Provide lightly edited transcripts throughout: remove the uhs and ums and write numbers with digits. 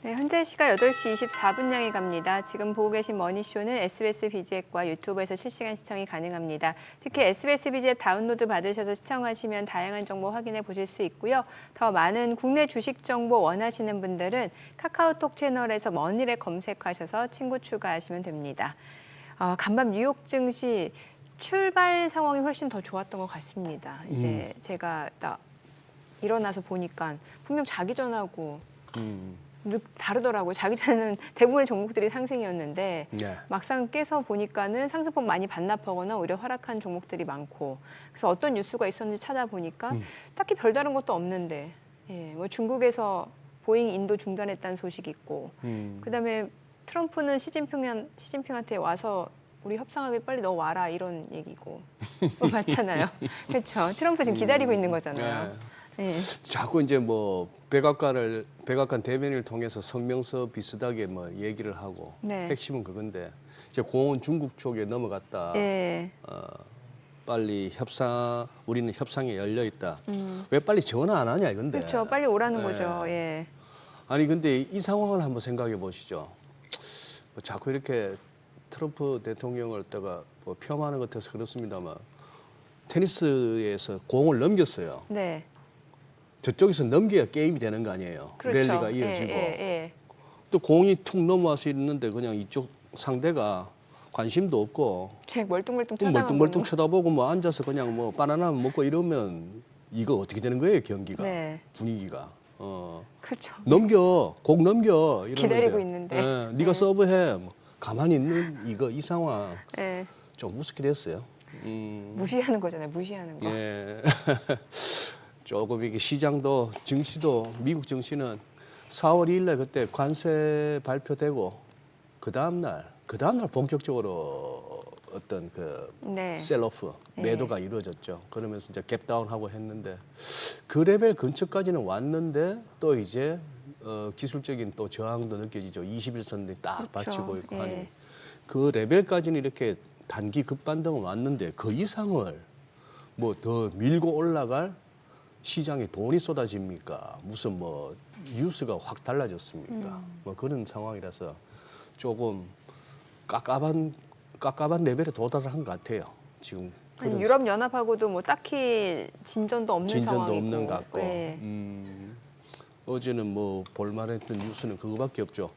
네, 현재 시각 8시 24분 향해 갑니다. 지금 보고 계신 머니쇼는 SBS 비즈앱과 유튜브에서 실시간 시청이 가능합니다. 특히 SBS 비즈앱 다운로드 받으셔서 시청하시면 다양한 정보 확인해 보실 수 있고요. 더 많은 국내 주식 정보 원하시는 분들은 카카오톡 채널에서 머니를 검색하셔서 친구 추가하시면 됩니다. 간밤 뉴욕 증시 출발 상황이 훨씬 더 좋았던 것 같습니다. 이제 제가 딱 일어나서 보니까 분명 자기 전하고 다르더라고요. 자기 전에는 대부분의 종목들이 상승이었는데 네. 막상 깨서 보니까는 상승폭 많이 반납하거나 오히려 하락한 종목들이 많고, 그래서 어떤 뉴스가 있었는지 찾아보니까 딱히 별다른 것도 없는데, 뭐 중국에서 보잉 인도 중단했다는 소식이 있고, 그다음에 트럼프는 시진핑한테 와서 우리 협상하길 빨리 너 와라 이런 얘기고 맞잖아요. 그렇죠. 트럼프 지금 기다리고 있는 거잖아요. 네. 자꾸 이제 뭐 백악관 대변인을 통해서 성명서 비슷하게 뭐 얘기를 하고 네. 핵심은 그건데 이제 공은 중국 쪽에 넘어갔다. 네. 빨리 우리는 협상에 열려 있다. 왜 빨리 전화 안 하냐 이건데. 그렇죠. 빨리 오라는 네. 거죠. 예. 아니 근데 이 상황을 한번 생각해 보시죠. 뭐 자꾸 이렇게 트럼프 대통령을 때가 뭐 폄하하는 것 같아서 그렇습니다만 테니스에서 공을 넘겼어요. 네. 저쪽에서 넘겨야 게임이 되는 거 아니에요. 그렇죠. 랠리가 이어지고. 예. 또 공이 툭 넘어와서 있는데 그냥 이쪽 상대가 관심도 없고 멀뚱멀뚱 멀뚱멀뚱 쳐다보고 뭐 앉아서 그냥 뭐 바나나 먹고 이러면 이거 어떻게 되는 거예요, 경기가. 네. 분위기가. 그렇죠. 공 넘겨 이러는데. 기다리고 있는데. 예, 네가 서브해. 뭐 가만히 있는 이 상황 예. 좀 우습게 됐어요. 무시하는 거잖아요. 무시하는 거. 예. 조금 이게 시장도 증시도 미국 증시는 4월 2일 날 그때 관세 발표되고 그 다음 날 본격적으로 어떤 그 네. 셀오프 매도가 이루어졌죠. 그러면서 이제 갭다운하고 했는데 그 레벨 근처까지는 왔는데 또 이제 기술적인 또 저항도 느껴지죠. 21선들이 딱 그렇죠. 받치고 있고 예. 하니 그 레벨까지는 이렇게 단기 급반등은 왔는데 그 이상을 뭐 더 밀고 올라갈 시장에 돈이 쏟아집니까? 무슨 뭐 뉴스가 확 달라졌습니까? 뭐 그런 상황이라서 조금 깝깝한 레벨에 도달한 것 같아요. 지금 아니, 유럽 연합하고도 뭐 딱히 진전도 없는 진전도 상황이고. 없는 것 같고 예. 어제는 뭐 볼만했던 뉴스는 그거밖에 없죠.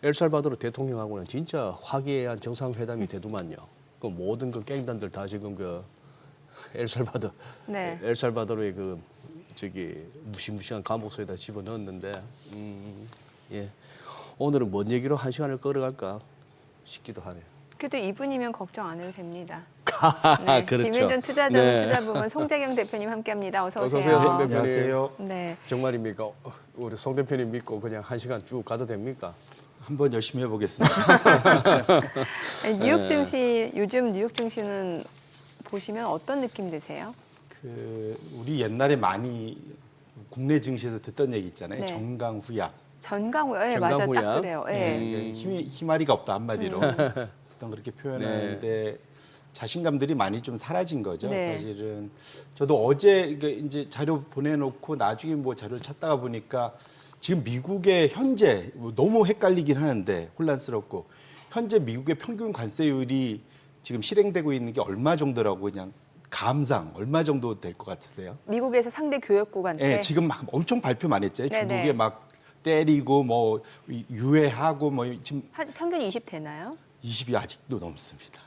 엘살바도르 대통령하고는 진짜 화기애애한 정상회담이 되더만요. 그 모든 그 갱단들 다 지금 그 네. 엘살바도르의 그 저기 무시무시한 감옥소에다 집어넣었는데 예. 오늘은 뭔 얘기로 한 시간을 끌어갈까 싶기도 하네요. 그래도 이분이면 걱정 안 해도 됩니다. 그렇죠. 김윤전 투자자문 네. 투자부문 송재경 대표님 함께합니다. 어서 오세요. 어서 오세요, 송 대표님. 안녕하세요. 네. 정말입니까? 우리 송 대표님 믿고 그냥 한 시간 쭉 가도 됩니까? 한번 열심히 해보겠습니다. 아니, 뉴욕 증시 요즘 뉴욕 증시는 보시면 어떤 느낌 드세요? 우리 옛날에 많이 국내 증시에서 듣던 얘기 있잖아요. 네. 정강후약. 전강후약, 맞아, 딱 전강후약. 그래요. 예. 네, 희마리가 없다 한마디로 보통 그렇게 표현하는데 자신감들이 많이 좀 사라진 거죠. 네. 사실은 저도 어제 이제 자료 보내놓고 나중에 뭐 자료를 찾다가 보니까 지금 미국의 현재 너무 헷갈리긴 하는데 혼란스럽고 현재 미국의 평균 관세율이 지금 실행되고 있는 게 얼마 정도라고 그냥 감상 얼마 정도 될 것 같으세요? 미국에서 상대 교역국한테. 네, 지금 막 엄청 발표 많이 했잖아요. 네네. 중국에 막 때리고 뭐 유해하고 뭐 지금 한 평균 20 되나요? 20이 아직도 넘습니다.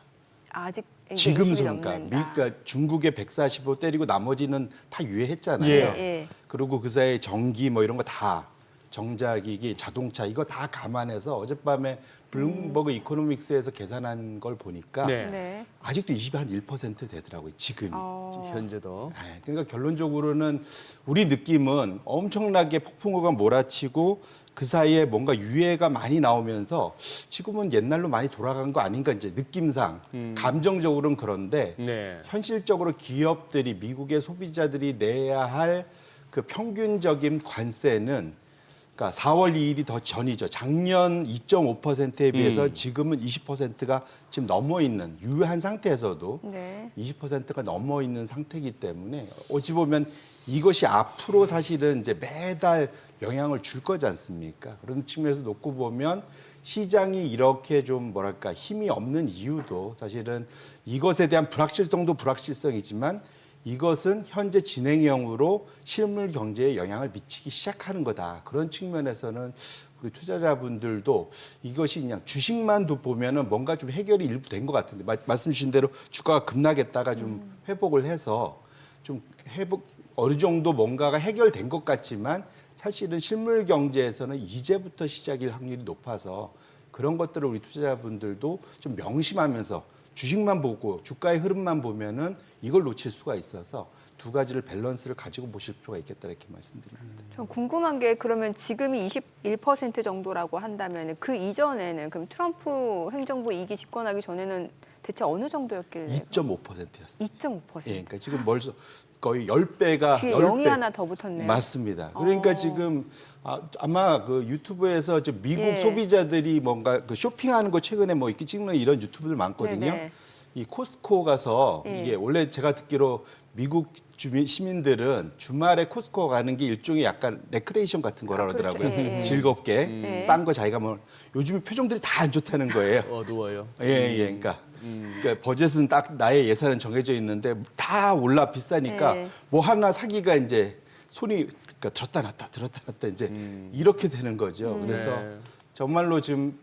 아직 이제 지금 20이 순간 넘는다. 그러니까 중국에 145 때리고 나머지는 다 유해했잖아요. 예. 그리고 그 사이에 전기 뭐 이런 거 다 정자기기, 자동차 이거 다 감안해서 어젯밤에 블룸버그 이코노믹스에서 계산한 걸 보니까 네. 네. 아직도 20이 한 1% 되더라고요. 지금이. 현재도. 네, 그러니까 결론적으로는 우리 느낌은 엄청나게 폭풍우가 몰아치고 그 사이에 뭔가 유해가 많이 나오면서 지금은 옛날로 많이 돌아간 거 아닌가 이제 느낌상 감정적으로는 그런데 네. 현실적으로 기업들이 미국의 소비자들이 내야 할 그 평균적인 관세는 그러니까 4월 2일이 더 전이죠. 작년 2.5%에 비해서 지금은 20%가 지금 넘어 있는 유효한 상태에서도 네. 20%가 넘어 있는 상태이기 때문에 어찌 보면 이것이 앞으로 사실은 이제 매달 영향을 줄 거지 않습니까? 그런 측면에서 놓고 보면 시장이 이렇게 좀 뭐랄까 힘이 없는 이유도 사실은 이것에 대한 불확실성도 불확실성이지만 이것은 현재 진행형으로 실물 경제에 영향을 미치기 시작하는 거다. 그런 측면에서는 우리 투자자분들도 이것이 그냥 주식만 보면은 뭔가 좀 해결이 일부 된 것 같은데 말씀 주신 대로 주가가 급락했다가 좀 회복을 해서 좀 회복 어느 정도 뭔가가 해결된 것 같지만 사실은 실물 경제에서는 이제부터 시작일 확률이 높아서 그런 것들을 우리 투자자분들도 좀 명심하면서 주식만 보고 주가의 흐름만 보면은 이걸 놓칠 수가 있어서 두 가지를 밸런스를 가지고 보실 필요가 있겠다 이렇게 말씀드립니다. 전 궁금한 게 그러면 지금이 21% 정도라고 한다면 그 이전에는 그럼 트럼프 행정부 2기 집권하기 전에는 대체 어느 정도였길래? 2.5%였어요. 2.5%. 예, 그러니까 지금 벌써 거의 10배가 뒤에 0이 하나 더 붙었네요. 맞습니다. 그러니까 지금 아마 그 유튜브에서 저 미국 예. 소비자들이 뭔가 그 쇼핑하는 거 최근에 뭐 이렇게 찍는 이런 유튜브들 많거든요. 네네. 이 코스트코 가서 예. 이게 원래 제가 듣기로 미국 시민들은 주말에 코스트코 가는 게 일종의 약간 레크레이션 같은 거라 그렇죠. 그러더라고요. 예, 예. 즐겁게 예. 싼 거 자기가 뭐 요즘에 표정들이 다 안 좋다는 거예요. 어두워요. 예, 예. 그러니까 버젯은 딱 나의 예산은 정해져 있는데 다 올라 비싸니까 예. 뭐 하나 사기가 이제 손이 그러니까 졌다 놨다 들었다 놨다 이제 이렇게 되는 거죠. 그래서 네. 정말로 지금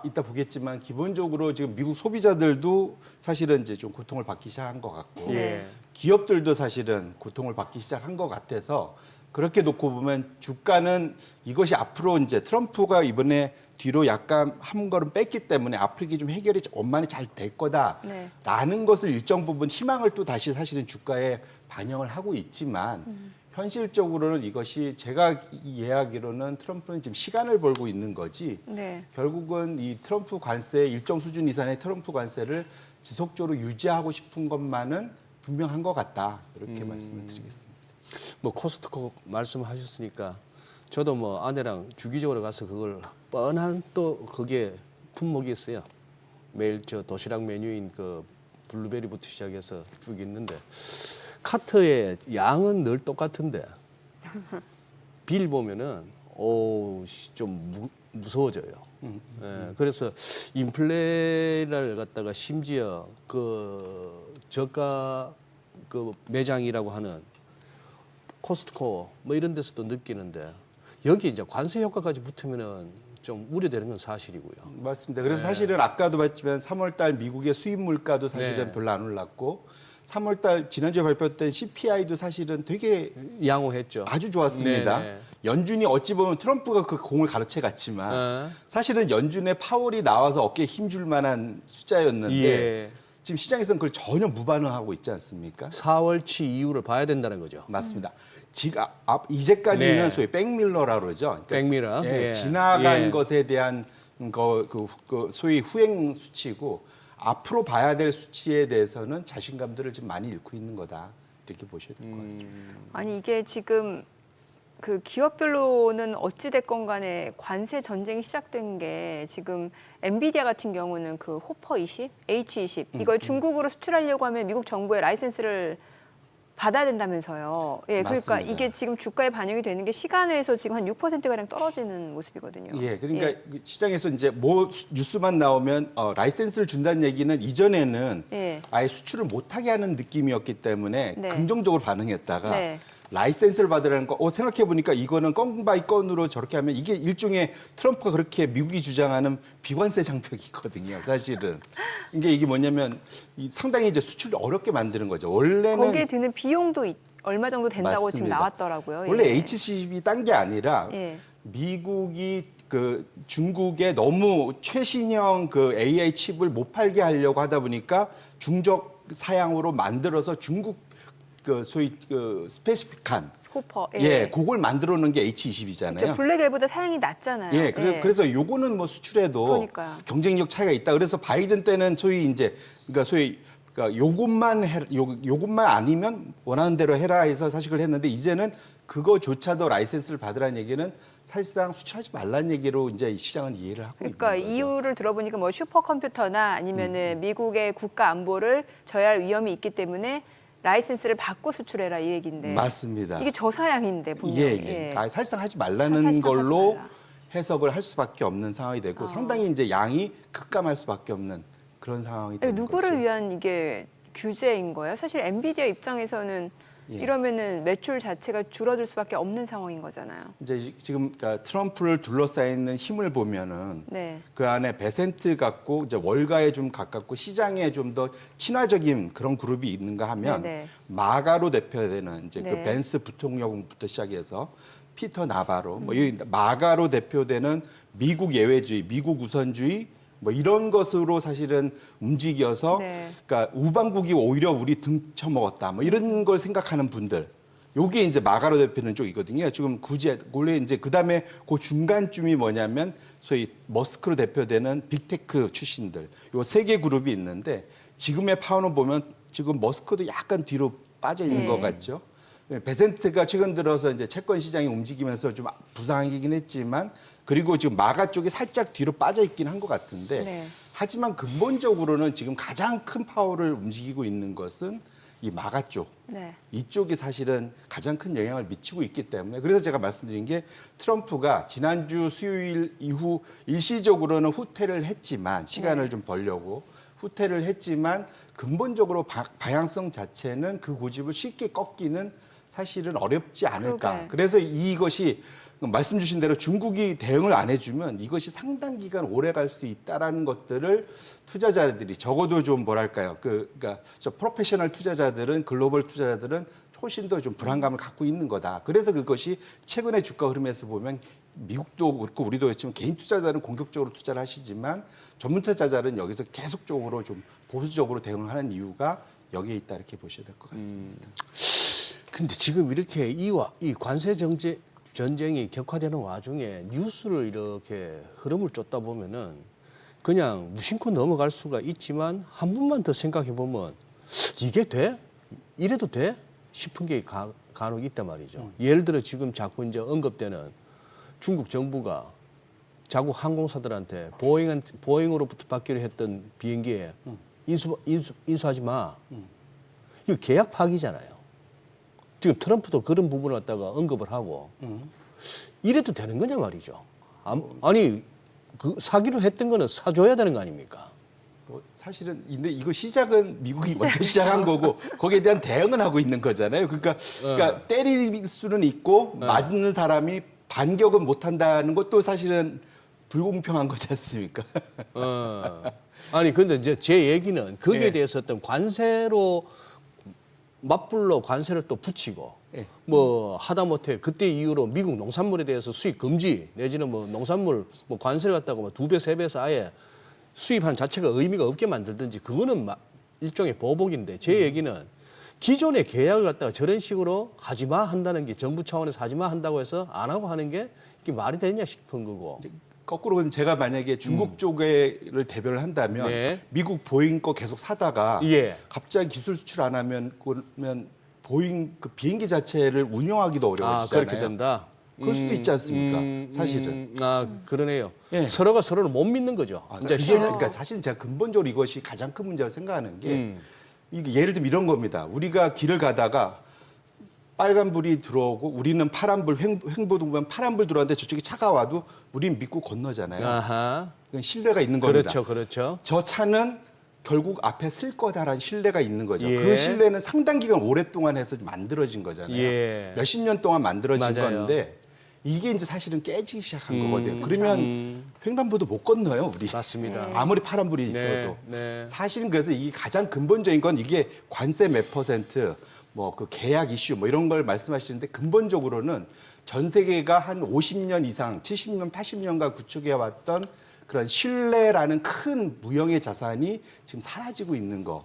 이따 보겠지만 기본적으로 지금 미국 소비자들도 사실은 이제 좀 고통을 받기 시작한 것 같고 예. 기업들도 사실은 고통을 받기 시작한 것 같아서 그렇게 놓고 보면 주가는 이것이 앞으로 이제 트럼프가 이번에 뒤로 약간 한 걸음 뺐기 때문에 앞으로 이게 좀 해결이 원만히 잘 될 거다라는 네. 것을 일정 부분 희망을 또 다시 사실은 주가에 반영을 하고 있지만 현실적으로는 이것이 제가 이해하기로는 트럼프는 지금 시간을 벌고 있는 거지 네. 결국은 이 트럼프 관세 일정 수준 이상의 트럼프 관세를 지속적으로 유지하고 싶은 것만은 분명한 것 같다 이렇게 말씀을 드리겠습니다. 뭐 코스트코 말씀하셨으니까 저도 뭐 아내랑 주기적으로 가서 그걸 뻔한 또 그게 품목이 있어요. 매일 저 도시락 메뉴인 그 블루베리부터 시작해서 쭉 있는데 카트의 양은 늘 똑같은데 빌 보면은 좀 무서워져요. 예, 그래서 인플레를 갖다가 심지어 그 저가 그 매장이라고 하는 코스트코 뭐 이런 데서도 느끼는데 여기 이제 관세 효과까지 붙으면은 좀 우려되는 건 사실이고요. 맞습니다. 그래서 사실은 아까도 봤지만 3월달 미국의 수입 물가도 사실은 네. 별로 안 올랐고 3월달 지난주에 발표된 CPI도 사실은 되게 양호했죠. 아주 좋았습니다. 네네. 연준이 어찌 보면 트럼프가 그 공을 가르쳐 갔지만 사실은 연준의 파월이 나와서 어깨에 힘줄 만한 숫자였는데 예. 지금 시장에서는 그걸 전혀 무반응하고 있지 않습니까? 4월치 이후를 봐야 된다는 거죠. 맞습니다. 지금 이제까지는 네. 소위 백밀러라고 그러죠. 그러니까 백밀러. 예, 예. 지나간 예. 것에 대한 그 소위 후행 수치고 앞으로 봐야 될 수치에 대해서는 자신감들을 지금 많이 잃고 있는 거다. 이렇게 보셔야 될 것 같습니다. 아니 이게 지금 그 기업별로는 어찌 됐건 간에 관세 전쟁이 시작된 게 지금 엔비디아 같은 경우는 그 호퍼 20, H20 이걸 중국으로 수출하려고 하면 미국 정부의 라이센스를 받아야 된다면서요. 예, 그러니까 맞습니다. 이게 지금 주가에 반영이 되는 게 시간에서 지금 한 6%가량 떨어지는 모습이거든요. 예, 그러니까 시장에서 이제 뭐 뉴스만 나오면 라이센스를 준다는 얘기는 이전에는 예. 아예 수출을 못하게 하는 느낌이었기 때문에 네. 긍정적으로 반응했다가 네. 라이센스를 받으라는 거, 생각해 보니까 이거는 건 바이 건으로 저렇게 하면 이게 일종의 트럼프가 그렇게 미국이 주장하는 비관세 장벽이거든요, 사실은. 이게 뭐냐면 상당히 이제 수출을 어렵게 만드는 거죠. 원래는 거기에 드는 비용도 얼마 정도 된다고 지금 맞습니다. 나왔더라고요. 원래 예. H10이 딴 게 아니라 예. 미국이 그 중국에 너무 최신형 그 AI 칩을 못 팔게 하려고 하다 보니까 중적 사양으로 만들어서 중국 그 소위 그 스페시픽한 호퍼. 예, 그걸 만들어 놓은 게 H20이잖아요. 그렇죠. 블랙엘보다 사양이 낮잖아요. 예, 그래서 요거는 뭐 수출에도 그러니까요. 경쟁력 차이가 있다. 그래서 바이든 때는 소위 이제 그러니까 요것만 아니면 원하는 대로 해라 해서 사실을 했는데 이제는 그거조차도 라이센스를 받으라는 얘기는 사실상 수출하지 말라는 얘기로 이제 시장은 이해를 하고 그러니까 있는 거죠. 이유를 들어보니까 뭐 슈퍼컴퓨터나 아니면은 미국의 국가 안보를 저해할 위험이 있기 때문에 라이센스를 받고 수출해라 이 얘기인데. 맞습니다. 이게 저사양인데 분명히. 사실상 하지 말라는 사실상 걸로 하지 말라. 해석을 할 수밖에 없는 상황이 되고 상당히 이제 양이 급감할 수밖에 없는 그런 상황이 되는 누구를 거죠. 위한 이게 규제인 거예요? 사실 엔비디아 입장에서는 예. 이러면은 매출 자체가 줄어들 수밖에 없는 상황인 거잖아요. 이제 지금 그러니까 트럼프를 둘러싸이는 힘을 보면은 네. 그 안에 베센트 같고 이제 월가에 좀 가깝고 시장에 좀 더 친화적인 그런 그룹이 있는가 하면 네네. 마가로 대표되는 이제 그 네. 벤스 부통령부터 시작해서 피터 나바로 뭐 이 마가로 대표되는 미국 예외주의, 미국 우선주의 뭐 이런 것으로 사실은 움직여서 네. 그러니까 우방국이 오히려 우리 등쳐먹었다 뭐 이런 걸 생각하는 분들 요게 이제 마가로 대표는 쪽이거든요. 지금 굳이 원래 이제 그다음에 그 중간쯤이 뭐냐면 소위 머스크로 대표되는 빅테크 출신들 요 세 개 그룹이 있는데 지금의 파워는 보면 지금 머스크도 약간 뒤로 빠져 있는 네. 것 같죠. 베센트가 최근 들어서 이제 채권 시장이 움직이면서 좀 부상하긴 했지만 그리고 지금 마가 쪽이 살짝 뒤로 빠져 있긴 한 것 같은데 네. 하지만 근본적으로는 지금 가장 큰 파워를 움직이고 있는 것은 이 마가 쪽. 네. 이쪽이 사실은 가장 큰 영향을 미치고 있기 때문에 그래서 제가 말씀드린 게 트럼프가 지난주 수요일 이후 일시적으로는 후퇴를 했지만 시간을 좀 벌려고 후퇴를 했지만 근본적으로 방향성 자체는 그 고집을 쉽게 꺾기는 사실은 어렵지 않을까. 그러게. 그래서 이것이 말씀 주신 대로 중국이 대응을 안 해주면 이것이 상당 기간 오래 갈 수 있다라는 것들을 투자자들이 적어도 좀 뭐랄까요. 그러니까 저 프로페셔널 투자자들은 글로벌 투자자들은 훨씬 더 좀 불안감을 갖고 있는 거다. 그래서 그것이 최근의 주가 흐름에서 보면 미국도 그렇고 우리도 그렇지만 개인 투자자는 공격적으로 투자를 하시지만 전문 투자자는 여기서 계속적으로 좀 보수적으로 대응을 하는 이유가 여기에 있다 이렇게 보셔야 될 것 같습니다. 근데 지금 이렇게 이 관세 전쟁이 격화되는 와중에 뉴스를 이렇게 흐름을 쫓다 보면은 그냥 무심코 넘어갈 수가 있지만 한 번만 더 생각해 보면 이게 돼? 이래도 돼? 싶은 게 간혹 있단 말이죠. 예를 들어 지금 자꾸 이제 언급되는 중국 정부가 자국 항공사들한테 보잉으로부터 받기로 했던 비행기에 인수하지 마. 이거 계약 파기잖아요. 지금 트럼프도 그런 부분을 갖다가 언급을 하고 이래도 되는 거냐 말이죠. 아니 그 사기로 했던 거는 사줘야 되는 거 아닙니까? 뭐 사실은 근데 이거 시작은 미국이 먼저 시작한 거고 거기에 대한 대응은 하고 있는 거잖아요. 그러니까 때릴 수는 있고 맞는 사람이 반격은 못 한다는 것도 사실은 불공평한 거지 않습니까? 아니 근데 이제 제 얘기는 거기에 예. 대해서 어떤 관세로 맞불로 관세를 또 붙이고 예. 뭐 하다못해 그때 이후로 미국 농산물에 대해서 수입 금지 내지는 뭐 농산물 뭐 관세를 갖다가 뭐 2배, 3배에서 아예 수입하는 자체가 의미가 없게 만들든지 그거는 일종의 보복인데 제 얘기는 기존의 계약을 갖다가 저런 식으로 하지 마 한다는 게 정부 차원에서 하지 마 한다고 해서 안 하고 하는 게 이게 말이 되냐 싶은 거고. 거꾸로 그럼 제가 만약에 중국 쪽에를 대별을 한다면 네. 미국 보잉 거 계속 사다가 예. 갑자기 기술 수출 안 하면 그러면 보잉 그 비행기 자체를 운영하기도 어려워지잖아요. 그렇게 된다. 그럴 수도 있지 않습니까? 사실은. 그러네요. 예. 서로가 서로를 못 믿는 거죠. 이제 그러니까 사실 제가 근본적으로 이것이 가장 큰 문제라고 생각하는 게 이게 예를 들면 이런 겁니다. 우리가 길을 가다가 빨간불이 들어오고 우리는 파란불 횡보등반 파란불 들어왔는데 저쪽에 차가 와도 우리는 믿고 건너잖아요. 아하. 그건 신뢰가 있는 겁니다. 그렇죠, 그렇죠. 저 차는 결국 앞에 쓸 거다라는 신뢰가 있는 거죠. 예. 그 신뢰는 상당 기간 오랫동안 해서 만들어진 거잖아요. 예. 몇십 년 동안 만들어진 맞아요. 건데 이게 이제 사실은 깨지기 시작한 거거든요. 그러면 횡단보도 못 건너요, 우리. 맞습니다. 아무리 파란불이 네, 있어도. 네. 사실은 그래서 이게 가장 근본적인 건 이게 관세 몇 퍼센트, 뭐 그 계약 이슈 뭐 이런 걸 말씀하시는데 근본적으로는 전 세계가 한 50년 이상, 70년, 80년간 구축해 왔던 그런 신뢰라는 큰 무형의 자산이 지금 사라지고 있는 거.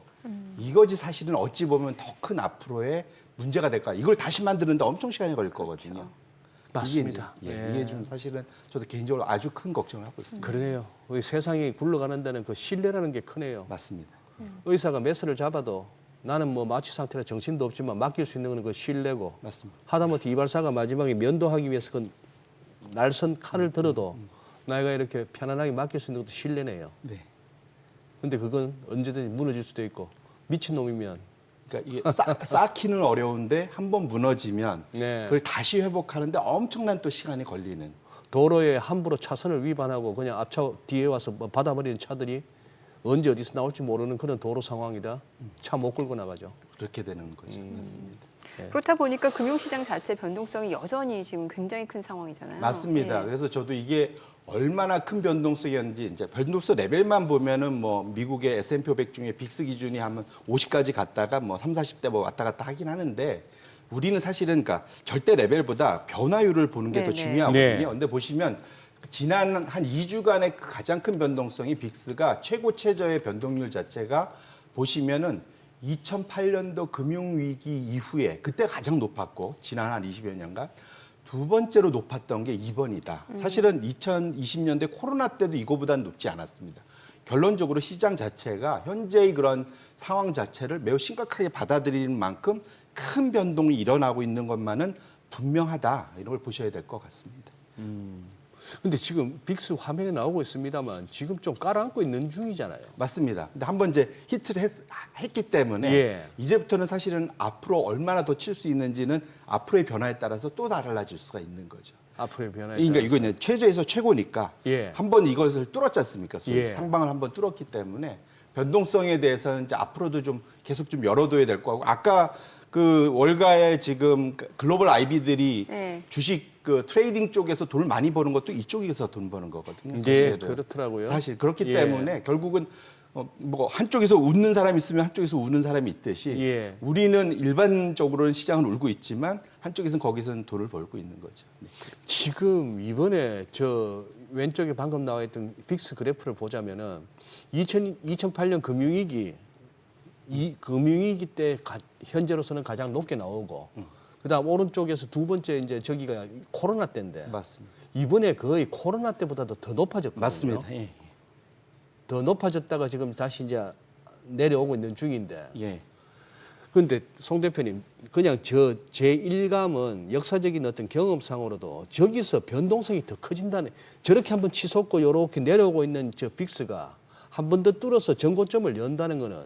이것이 사실은 어찌 보면 더 큰 앞으로의 문제가 될까. 이걸 다시 만드는데 엄청 시간이 걸릴 거거든요. 맞습니다. 이게, 이제, 예. 이게 좀 사실은 저도 개인적으로 아주 큰 걱정을 하고 있습니다. 그러네요. 우리 세상이 굴러가는 데는 그 신뢰라는 게 크네요. 맞습니다. 의사가 메스를 잡아도 나는 뭐 마취 상태나 정신도 없지만 맡길 수 있는 건 그 신뢰고 맞습니다. 하다못해 이발사가 마지막에 면도하기 위해서 그 날선 칼을 들어도 내가 이렇게 편안하게 맡길 수 있는 것도 신뢰네요. 네. 근데 그건 언제든지 무너질 수도 있고 미친놈이면 그러니까 이게 쌓기는 어려운데 한번 무너지면 네. 그걸 다시 회복하는데 엄청난 또 시간이 걸리는. 도로에 함부로 차선을 위반하고 그냥 앞차 뒤에 와서 뭐 받아버리는 차들이 언제 어디서 나올지 모르는 그런 도로 상황이다. 차 못 끌고 나가죠. 그렇게 되는 거죠. 맞습니다. 그렇다 보니까 금융시장 자체 변동성이 여전히 지금 굉장히 큰 상황이잖아요. 맞습니다. 네. 그래서 저도 이게 얼마나 큰 변동성이었는지 이제 변동성 레벨만 보면은 뭐 미국의 S&P 500 중에 빅스 기준이 하면 50까지 갔다가 뭐 3, 40대 뭐 왔다 갔다 하긴 하는데 우리는 사실은 그러니까 절대 레벨보다 변화율을 보는 게 더 네네. 중요하거든요. 네. 근데 보시면 지난 한 2주간의 그 가장 큰 변동성이 빅스가 최고 최저의 변동률 자체가 보시면은 2008년도 금융위기 이후에 그때 가장 높았고 지난 한 20여 년간 두 번째로 높았던 게 이번이다. 사실은 2020년대 코로나 때도 이거보다는 높지 않았습니다. 결론적으로 시장 자체가 현재의 그런 상황 자체를 매우 심각하게 받아들이는 만큼 큰 변동이 일어나고 있는 것만은 분명하다. 이런 걸 보셔야 될 것 같습니다. 근데 지금 빅스 화면에 나오고 있습니다만 지금 좀 깔아앉고 있는 중이잖아요. 맞습니다. 근데 한번 이제 히트를 했기 때문에 예. 이제부터는 사실은 앞으로 얼마나 더 칠 수 있는지는 앞으로의 변화에 따라서 또 달라질 수가 있는 거죠. 앞으로의 변화에 그러니까 따라서. 이거 이제 최저에서 최고니까 예. 한번 이것을 뚫었지 않습니까? 소위 예. 상방을 한번 뚫었기 때문에 변동성에 대해서는 이제 앞으로도 좀 계속 좀 열어둬야 될 거고 아까 그 월가에 지금 글로벌 아이비들이 네. 주식 그 트레이딩 쪽에서 돈을 많이 버는 것도 이쪽에서 돈 버는 거거든요. 예, 사실은. 그렇더라고요. 사실 그렇기 예. 때문에 결국은 뭐 한쪽에서 웃는 사람이 있으면 한쪽에서 우는 사람이 있듯이 예. 우리는 일반적으로는 시장은 울고 있지만 한쪽에서는 거기서는 돈을 벌고 있는 거죠. 네. 지금 이번에 저 왼쪽에 방금 나와 있던 빅스 그래프를 보자면은 2008년 금융위기 이 금융위기 때 현재로서는 가장 높게 나오고 그다음 오른쪽에서 두 번째 이제 저기가 코로나 때인데 맞습니다. 이번에 거의 코로나 때보다도 더 높아졌거든요. 맞습니다. 예. 더 높아졌다가 지금 다시 이제 내려오고 있는 중인데. 예. 그런데 송 대표님 그냥 제 일감은 역사적인 어떤 경험상으로도 저기서 변동성이 더 커진다는 저렇게 한번 치솟고 이렇게 내려오고 있는 저 빅스가 한 번 더 뚫어서 전고점을 연다는 거는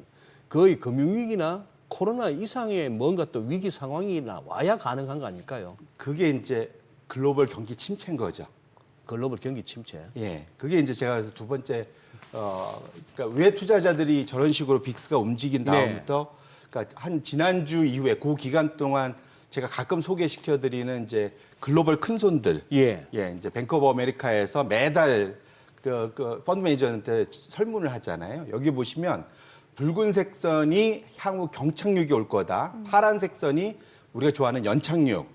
거의 금융위기나 코로나 이상의 뭔가 또 위기 상황이나 와야 가능한 거 아닐까요? 그게 이제 글로벌 경기 침체인 거죠. 글로벌 경기 침체. 예. 그게 이제 제가 그래서 두 번째 그러니까 왜 투자자들이 저런 식으로 빅스가 움직인 다음부터 그러니까 한 지난주 이후에 그 기간 동안 제가 가끔 소개시켜 드리는 이제 글로벌 큰 손들 예. 예, 이제 뱅크 오브 아메리카에서 매달 그 펀드 매니저한테 설문을 하잖아요. 여기 보시면 붉은색 선이 향후 경착륙이 올 거다. 파란색 선이 우리가 좋아하는 연착륙.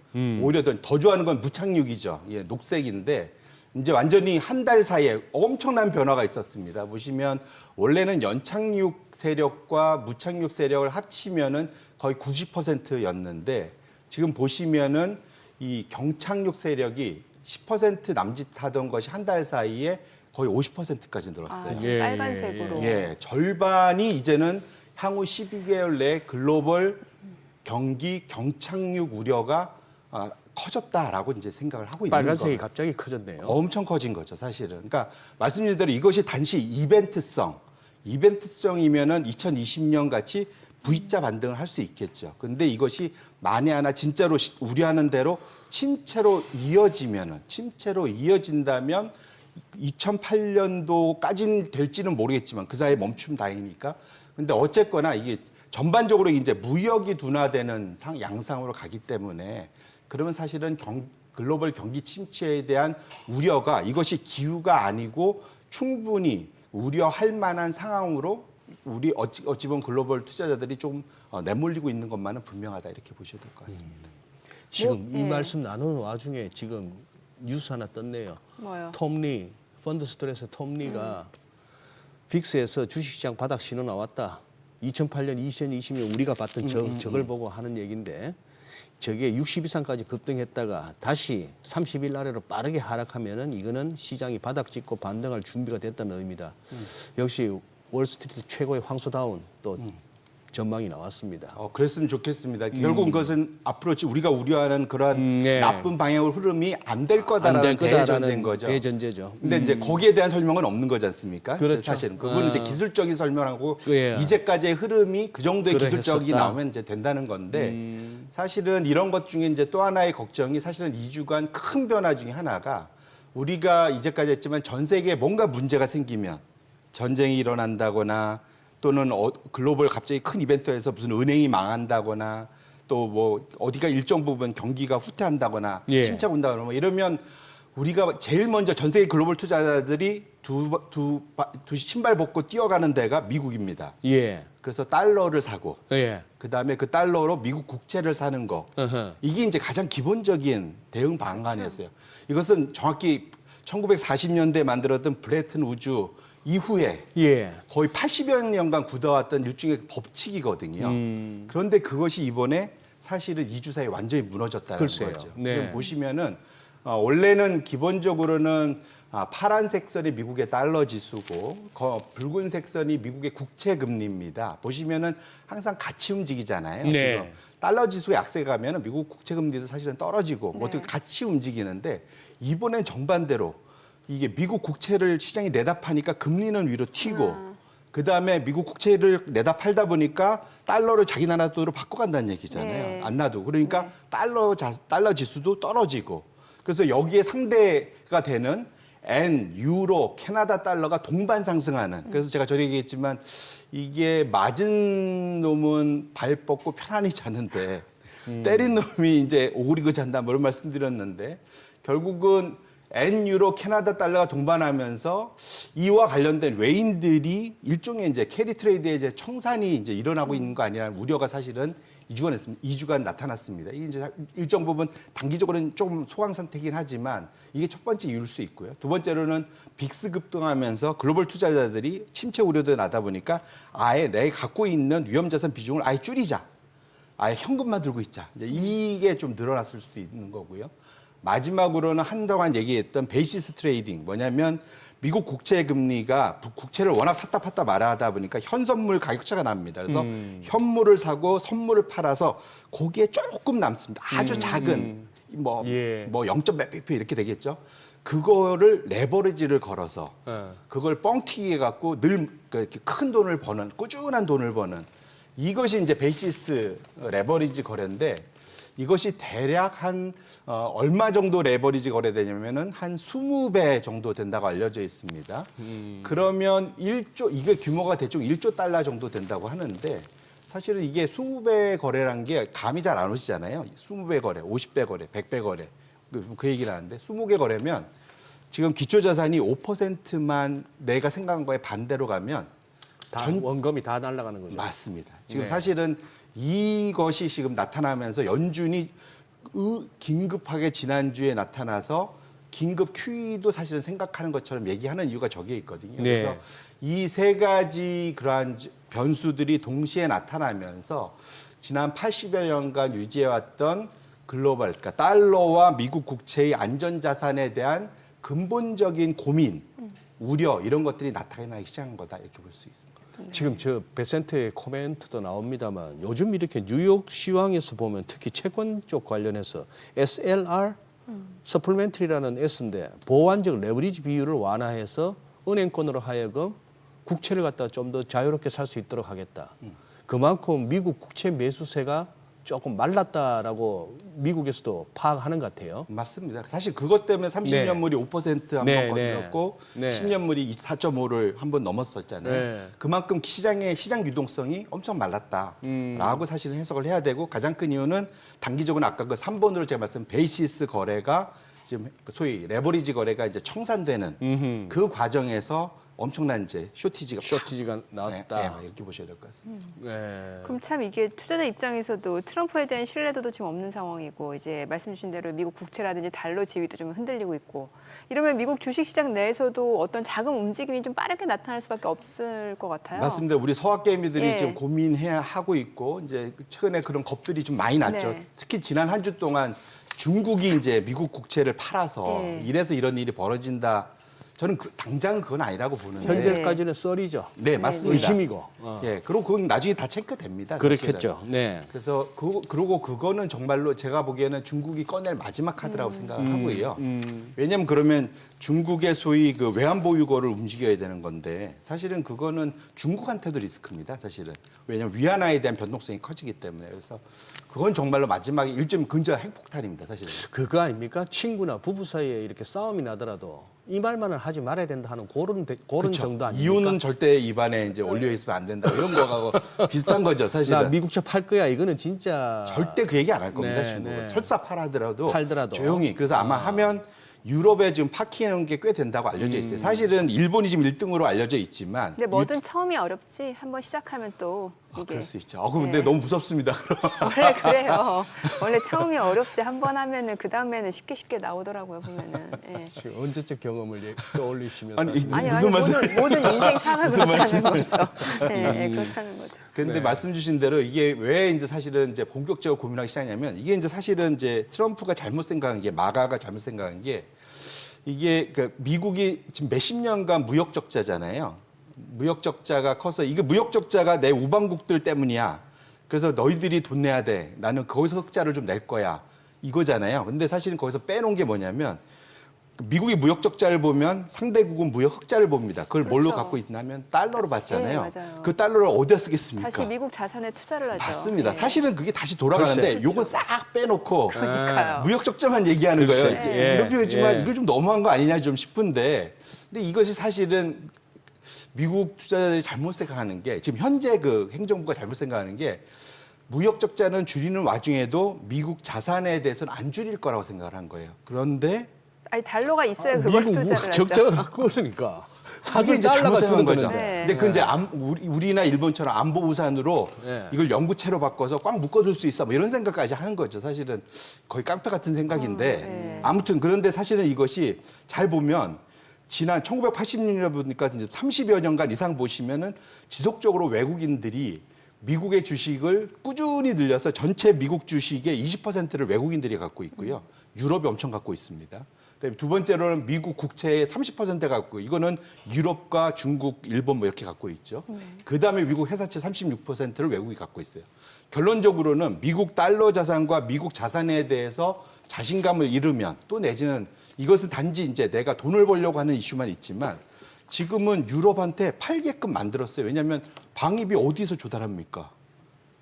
오히려 더 좋아하는 건 무착륙이죠. 예, 녹색인데 이제 완전히 한 달 사이에 엄청난 변화가 있었습니다. 보시면 원래는 연착륙 세력과 무착륙 세력을 합치면은 거의 90%였는데 지금 보시면은 이 경착륙 세력이 10% 남짓하던 것이 한 달 사이에 거의 50%까지 늘었어요. 지금 예, 빨간색으로. 예, 절반이 이제는 향후 12개월 내에 글로벌 경기 경착륙 우려가 커졌다라고 이제 생각을 하고 있는 거예요. 빨간색이 갑자기 커졌네요. 엄청 커진 거죠, 사실은. 그러니까 말씀드린 대로 이것이 단지 이벤트성이면은 2020년 같이 V자 반등을 할 수 있겠죠. 근데 이것이 만에 하나 진짜로 우려하는 대로 침체로 이어진다면 2008년도까지는 될지는 모르겠지만 그 사이에 멈춤 다행이니까. 근데 어쨌거나 이게 전반적으로 이제 무역이 둔화되는 양상으로 가기 때문에 그러면 사실은 글로벌 경기 침체에 대한 우려가 이것이 기후가 아니고 충분히 우려할 만한 상황으로 우리 어찌 보면 글로벌 투자자들이 좀 내몰리고 있는 것만은 분명하다 이렇게 보셔야 될 것 같습니다. 지금 이 네. 말씀 나누는 와중에 지금 뉴스 하나 떴네요. 뭐요? 톰리 펀드 스토리에서 톰리가 빅스에서 주식시장 바닥 신호 나왔다. 2008년, 2020년 우리가 봤던 저걸 보고 하는 얘기인데 저게 60 이상까지 급등했다가 다시 30일 아래로 빠르게 하락하면은 이거는 시장이 바닥 찍고 반등할 준비가 됐다는 의미다. 역시 월스트리트 최고의 황소다운 또 전망이 나왔습니다. 그랬으면 좋겠습니다. 결국 그것은 앞으로 우리가 우려하는 그러한 네. 나쁜 방향으로 흐름이 안 될 안 거다라는 될 거다라는 대전제인 거죠. 대전제죠. 근데 이제 거기에 대한 설명은 없는 거지 않습니까? 그렇죠. 사실은 그거는 이제 기술적인 설명하고 예. 이제까지의 흐름이 그 정도의 그래 기술적이 했었다. 나오면 이제 된다는 건데 사실은 이런 것 중에 이제 또 하나의 걱정이 사실은 2주간 큰 변화 중에 하나가 우리가 이제까지 했지만 전 세계에 뭔가 문제가 생기면 전쟁이 일어난다거나 또는 글로벌 갑자기 큰 이벤트에서 무슨 은행이 망한다거나 또 뭐 어디가 일정 부분 경기가 후퇴한다거나 예. 침체가 온다거나 뭐 이러면 우리가 제일 먼저 전 세계 글로벌 투자자들이 두 신발 벗고 뛰어가는 데가 미국입니다. 예. 그래서 달러를 사고 예. 그다음에 그 달러로 미국 국채를 사는 거. 어허. 이게 이제 가장 기본적인 대응 방안이었어요. 이것은 정확히 1940년대에 만들었던 브레튼 우주 이후에 예. 거의 80여 년간 굳어왔던 일종의 법칙이거든요. 그런데 그것이 이번에 사실은 2주 사이에 완전히 무너졌다는 글쎄요. 거죠. 네. 지금 보시면은 원래는 기본적으로는 파란색 선이 미국의 달러 지수고 붉은색 선이 미국의 국채 금리입니다. 보시면은 항상 같이 움직이잖아요. 네. 지금 달러 지수가 약세가면은 미국 국채 금리도 사실은 떨어지고 뭐 어떻게 같이 움직이는데 이번엔 정반대로 이게 미국 국채를 시장이 내다 파니까 금리는 위로 튀고 그다음에 미국 국채를 내다 팔다 보니까 달러를 자기 나라 돈으로 바꿔간다는 얘기잖아요. 네. 안 놔도. 그러니까 달러 지수도 떨어지고 그래서 여기에 상대가 되는 엔, 유로, 캐나다 달러가 동반 상승하는. 그래서 제가 전에 얘기했지만 이게 맞은 놈은 발 뻗고 편안히 자는데 때린 놈이 이제 오그리고 잔다 뭐 이런 말씀드렸는데 결국은 엔, 유로, 캐나다 달러가 동반하면서 이와 관련된 외인들이 일종의 이제 캐리 트레이드의 이제 청산이 이제 일어나고 있는 거 아니냐는 우려가 사실은 2주간 나타났습니다. 이게 이제 일정 부분 단기적으로는 좀 소강 상태이긴 하지만 이게 첫 번째 이유일 수 있고요. 두 번째로는 빅스 급등하면서 글로벌 투자자들이 침체 우려도 나다 보니까 아예 내가 갖고 있는 위험자산 비중을 아예 줄이자. 아예 현금만 들고 있자. 이제 이게 좀 늘어났을 수도 있는 거고요. 마지막으로는 한동안 얘기했던 베이시스 트레이딩 뭐냐면 미국 국채 금리가 국채를 워낙 샀다 팠다 말아하다 보니까 현선물 가격차가 납니다. 그래서 현물을 사고 선물을 팔아서 거기에 조금 남습니다. 아주 작은 뭐 0점 몇 pp 이렇게 되겠죠. 그거를 레버리지를 걸어서 그걸 뻥튀기 해갖고 늘 이렇게 큰 돈을 버는 꾸준한 돈을 버는 이것이 이제 베이시스 레버리지 거래인데 이것이 대략 한 얼마 정도 레버리지 거래되냐면은 한 20배 정도 된다고 알려져 있습니다. 그러면 이게 규모가 대충 1조 달러 정도 된다고 하는데 사실은 이게 20배 거래란 게 감이 잘 안 오시잖아요. 20배 거래, 50배 거래, 100배 거래. 그 얘기를 하는데 20개 거래면 지금 기초자산이 5%만 내가 생각한 거에 반대로 가면 원금이 다 날아가는 거죠. 맞습니다. 지금 네. 사실은 이것이 지금 나타나면서 연준이 긴급하게 지난주에 나타나서 긴급 QE도 사실은 생각하는 것처럼 얘기하는 이유가 저기에 있거든요. 네. 그래서 이 세 가지 그러한 변수들이 동시에 나타나면서 지난 80여 년간 유지해왔던 글로벌, 그러니까 달러와 미국 국채의 안전자산에 대한 근본적인 고민, 우려 이런 것들이 나타나기 시작한 거다 이렇게 볼 수 있습니다. 지금 저 베센트의 코멘트도 나옵니다만 요즘 이렇게 뉴욕 시황에서 보면 특히 채권 쪽 관련해서 SLR, 서플멘트리라는 S인데 보완적 레버리지 비율을 완화해서 은행권으로 하여금 국채를 갖다가 좀 더 자유롭게 살 수 있도록 하겠다. 그만큼 미국 국채 매수세가 조금 말랐다라고 미국에서도 파악하는 것 같아요. 맞습니다. 사실 그것 때문에 30년물이 5% 한 번 건드렸고 네. 10년물이 4.5를 한 번 넘었었잖아요. 네. 그만큼 시장 유동성이 엄청 말랐다라고 사실은 해석을 해야 되고 가장 큰 이유는 단기적으로 아까 그 3번으로 제가 말씀 베이시스 거래가 지금 소위 레버리지 거래가 이제 청산되는 그 과정에서 엄청난 이제 쇼티지가 나왔다. 네, 이렇게 보셔야 될 것 같습니다. 네. 그럼 참 이게 투자자 입장에서도 트럼프에 대한 신뢰도도 지금 없는 상황이고 이제 말씀 주신 대로 미국 국채라든지 달러 지위도 좀 흔들리고 있고 이러면 미국 주식시장 내에서도 어떤 자금 움직임이 좀 빠르게 나타날 수밖에 없을 것 같아요. 맞습니다. 우리 서학개미들이 예. 지금 고민해야 하고 있고 이제 최근에 그런 겁들이 좀 많이 났죠. 네. 특히 지난 한 주 동안 중국이 이제 미국 국채를 팔아서 예. 이래서 이런 일이 벌어진다. 저는 당장은 그건 아니라고 보는데. 현재까지는 썰이죠. 네, 맞습니다. 의심이고. 예, 그리고 그건 나중에 다 체크됩니다. 그렇겠죠. 사실은. 네. 그래서 그리고 그거는 정말로 제가 보기에는 중국이 꺼낼 마지막 카드라고 생각하고요. 왜냐하면 그러면 중국의 소위 그 외환보 유고를 움직여야 되는 건데 사실은 그거는 중국한테도 리스크입니다. 사실은 왜냐하면 위안화에 대한 변동성이 커지기 때문에 그래서 그건 정말로 마지막에 일점 근저 핵폭탄입니다. 사실은. 그거 아닙니까? 친구나 부부 사이에 이렇게 싸움이 나더라도 이 말만은 하지 말아야 된다 하는 그런 그쵸. 정도 아닙니까? 이혼은 절대 입안에 이제 올려 있으면 안 된다 이런 거하고 비슷한 거죠. 나 사실은. 미국 차 팔 거야. 이거는 진짜 절대 그 얘기 안 할 겁니다. 네, 중국은. 네. 설사 팔더라도 팔더라도. 조용히. 그래서 아마 하면 유럽에 지금 파키하는 게 꽤 된다고 알려져 있어요. 사실은 일본이 지금 1등으로 알려져 있지만. 근데 뭐든 처음이 어렵지 한번 시작하면 또 이게 그럴 수 있죠. 근데 네. 너무 무섭습니다. 그럼. 원래 그래요. 원래 처음이 어렵지 한 번 하면은 그 다음에는 쉽게 나오더라고요 보면은. 예. 지금 언제적 경험을 떠올리시면서 아니, 하시는 아니 무슨 말씀? 모든 인생 상을 무슨 그렇다는 거죠. 예, 그렇다는 거죠. 그런데 네. 말씀 주신 대로 이게 왜 이제 사실은 이제 본격적으로 고민하기 시작하냐면 이게 이제 사실은 이제 트럼프가 잘못 생각한 게 마가가 잘못 생각한 게 이게 그 미국이 지금 몇십 년간 무역 적자잖아요. 무역 적자가 커서 이게 무역 적자가 내 우방국들 때문이야. 그래서 너희들이 돈 내야 돼. 나는 거기서 흑자를 좀 낼 거야. 이거잖아요. 근데 사실은 거기서 빼놓은 게 뭐냐면 미국이 무역 적자를 보면 상대국은 무역 흑자를 봅니다. 그걸 뭘로 그렇죠. 갖고 있냐면 달러로 받잖아요. 네, 맞아요. 그 달러를 어디다 쓰겠습니까? 다시 미국 자산에 투자를 하죠. 맞습니다. 예. 사실은 그게 다시 돌아가는데 글쎄. 요건 싹 빼놓고 그러니까요. 무역 적자만 얘기하는 글쎄. 거예요. 예. 이런 표현이지만 예. 이거 좀 너무한 거 아니냐 좀 싶은데 근데 이것이 사실은 미국 투자자들이 잘못 생각하는 게 지금 현재 그 행정부가 잘못 생각하는 게 무역 적자는 줄이는 와중에도 미국 자산에 대해서는 안 줄일 거라고 생각을 한 거예요. 그런데 아니 달러가 있어야 그걸 미국 투자를 하죠. 적자가 갖고 그러니까 그게 사기 이제 잘못 달러가 생각한 거죠. 줄어드는데. 네. 근데 그 이제 우리나 일본처럼 안보 우산으로 네. 이걸 영구채로 바꿔서 꽉 묶어둘 수 있어 뭐 이런 생각까지 하는 거죠. 사실은 거의 깡패 같은 생각인데 네. 아무튼 그런데 사실은 이것이 잘 보면 지난 1980년에 보니까 이제 30여 년간 이상 보시면은 지속적으로 외국인들이 미국의 주식을 꾸준히 늘려서 전체 미국 주식의 20%를 외국인들이 갖고 있고요. 유럽이 엄청 갖고 있습니다. 그다음에 두 번째로는 미국 국채의 30% 갖고 이거는 유럽과 중국, 일본 뭐 이렇게 갖고 있죠. 그다음에 미국 회사채 36%를 외국이 갖고 있어요. 결론적으로는 미국 달러 자산과 미국 자산에 대해서 자신감을 잃으면 또 내지는 이것은 단지 이제 내가 돈을 벌려고 하는 이슈만 있지만 지금은 유럽한테 팔게끔 만들었어요. 왜냐하면 방위비 어디서 조달합니까?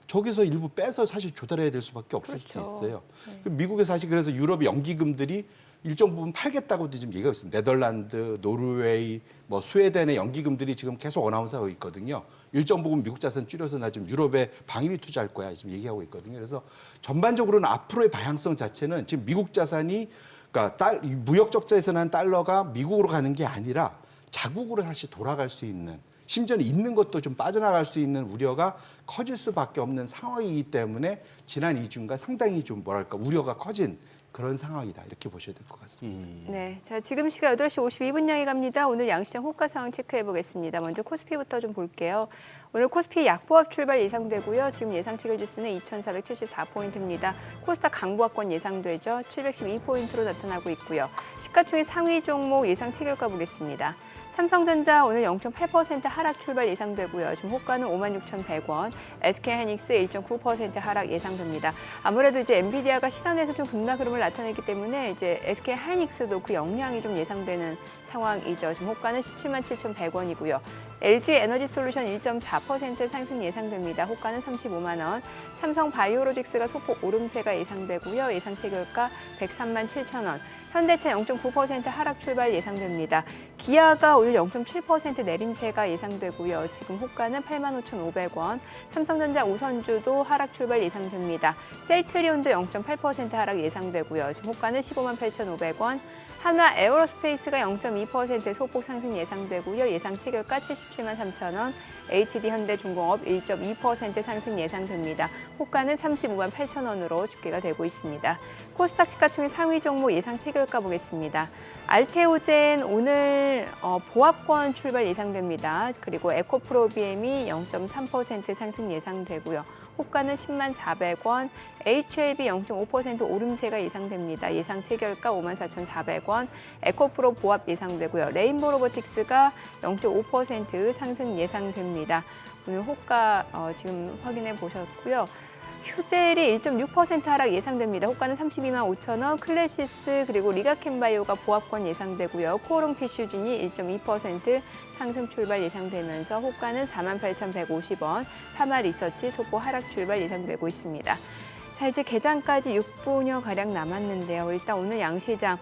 저기서 일부 빼서 사실 조달해야 될 수밖에 없을 수도 그렇죠. 있어요. 미국에 사실 그래서 유럽 연기금들이 일정 부분 팔겠다고도 지금 얘기하고 있습니다. 네덜란드, 노르웨이, 뭐 스웨덴의 연기금들이 지금 계속 어나운스하고 있거든요. 일정 부분 미국 자산 줄여서 나 지금 유럽에 방위비 투자할 거야 지금 얘기하고 있거든요. 그래서 전반적으로는 앞으로의 방향성 자체는 지금 미국 자산이 그러니까 무역 적자에서 난 달러가 미국으로 가는 게 아니라 자국으로 다시 돌아갈 수 있는 심지어는 있는 것도 좀 빠져나갈 수 있는 우려가 커질 수밖에 없는 상황이기 때문에 지난 2주간 상당히 좀 뭐랄까 우려가 커진 그런 상황이다 이렇게 보셔야 될 것 같습니다. 네, 자 지금 시각 8시 52분 향해 갑니다. 오늘 양시장 호가 상황 체크해 보겠습니다. 먼저 코스피부터 좀 볼게요. 오늘 코스피 약보합 출발 예상되고요. 지금 예상 체결 지수는 2,474포인트입니다. 코스닥 강보합권 예상되죠. 712포인트로 나타나고 있고요. 시가총액 상위 종목 예상 체결가 보겠습니다. 삼성전자 오늘 0.8% 하락 출발 예상되고요. 지금 호가는 56,100원, SK하이닉스 1.9% 하락 예상됩니다. 아무래도 이제 엔비디아가 시간에서 좀 급락 흐름을 나타내기 때문에 이제 SK하이닉스도 그 영향이 좀 예상되는 상황이죠. 지금 호가는 177,100원이고요. LG 에너지솔루션 1.4% 상승 예상됩니다. 호가는 35만 원. 삼성 바이오로직스가 소폭 오름세가 예상되고요. 예상 체결가 103만 7천 원. 현대차 0.9% 하락 출발 예상됩니다. 기아가 오늘 0.7% 내림세가 예상되고요. 지금 호가는 85,500원. 삼성전자 우선주도 하락 출발 예상됩니다. 셀트리온도 0.8% 하락 예상되고요. 지금 호가는 15만 8,500원. 하나 에어로스페이스가 0.2% 소폭 상승 예상되고요. 예상 체결가 77만 3천 원. HD 현대중공업 1.2% 상승 예상됩니다. 호가는 35만 8천 원으로 집계가 되고 있습니다. 코스닥 시가총액 상위 종목 예상 체결가 보겠습니다. 알테오젠 오늘 보합권 출발 예상됩니다. 그리고 에코프로비엠이 0.3% 상승 예상되고요. 호가는 10만 400원, HLB 0.5% 오름세가 예상됩니다. 예상 체결가 54,400원, 에코프로 보합 예상되고요. 레인보 로보틱스가 0.5% 상승 예상됩니다. 오늘 호가 지금 확인해 보셨고요. 휴젤이 1.6% 하락 예상됩니다. 호가는 32만 5천 원, 클래시스 그리고 리가켄바이오가 보합권 예상되고요. 코오롱 티슈진이 1.2% 상승 출발 예상되면서 호가는 48,150원, 파마 리서치 소포 하락 출발 예상되고 있습니다. 자, 이제 개장까지 6분여 가량 남았는데요. 일단 오늘 양시장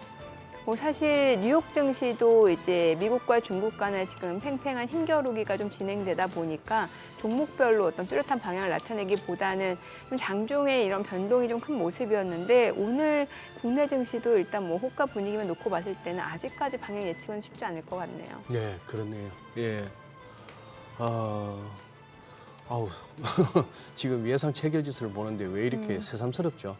사실 뉴욕 증시도 이제 미국과 중국 간의 지금 팽팽한 힘겨루기가 좀 진행되다 보니까 종목별로 어떤 뚜렷한 방향을 나타내기보다는 좀 장중에 이런 변동이 좀 큰 모습이었는데 오늘 국내 증시도 일단 뭐 호가 분위기만 놓고 봤을 때는 아직까지 방향 예측은 쉽지 않을 것 같네요. 네, 그렇네요. 예. 아우 지금 예상 체결 지수를 보는데 왜 이렇게 새삼스럽죠?